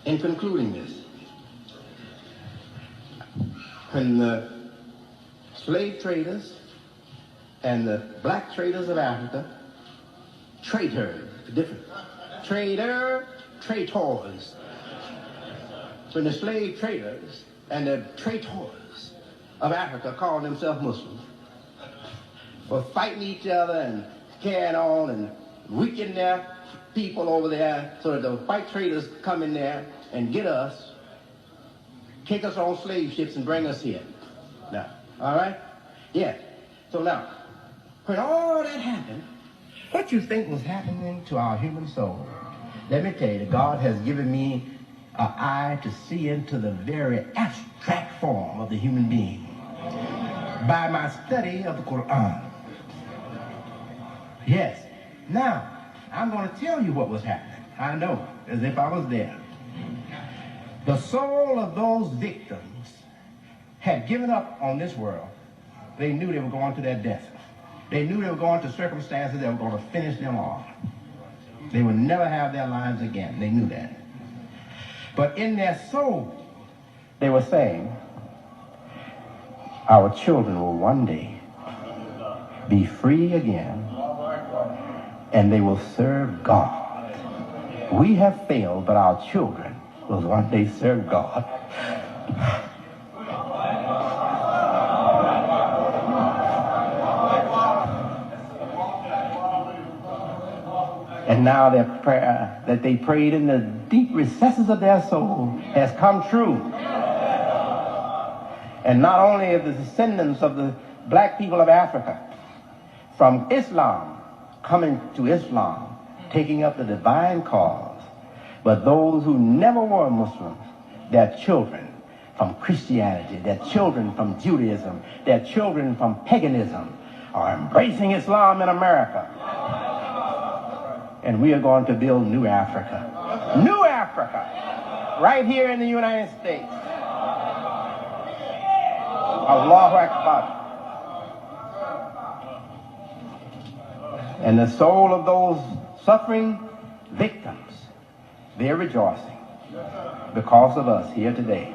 in concluding this, when the slave traders and the black traders of Africa, traitors, different, traitors, when the slave traders and the traitors of Africa called themselves Muslims, were fighting each other and carrying on and weakening their people over there so that the white traders come in there and get us, take us on slave ships and bring us here. Now, all right? Yeah. So now, when all that happened, what you think was happening to our human soul? Let me tell you, God has given me an eye to see into the very abstract form of the human being by my study of the Quran. Yes. Now, I'm going to tell you what was happening. I know, as if I was there. The soul of those victims had given up on this world. They knew they were going to their death. They knew they were going to circumstances that were going to finish them off. They would never have their lives again. They knew that. But in their soul, they were saying, our children will one day be free again, and they will serve God. We have failed, but our children will one day serve God. And now their prayer that they prayed in the deep recesses of their soul has come true. And not only are the descendants of the black people of Africa from Islam coming to Islam, taking up the divine cause, but those who never were Muslims, their children from Christianity, their children from Judaism, their children from paganism are embracing Islam in America. And we are going to build new Africa. New Africa, right here in the United States. Allahu Akbar. And the soul of those suffering victims, they're rejoicing because of us here today.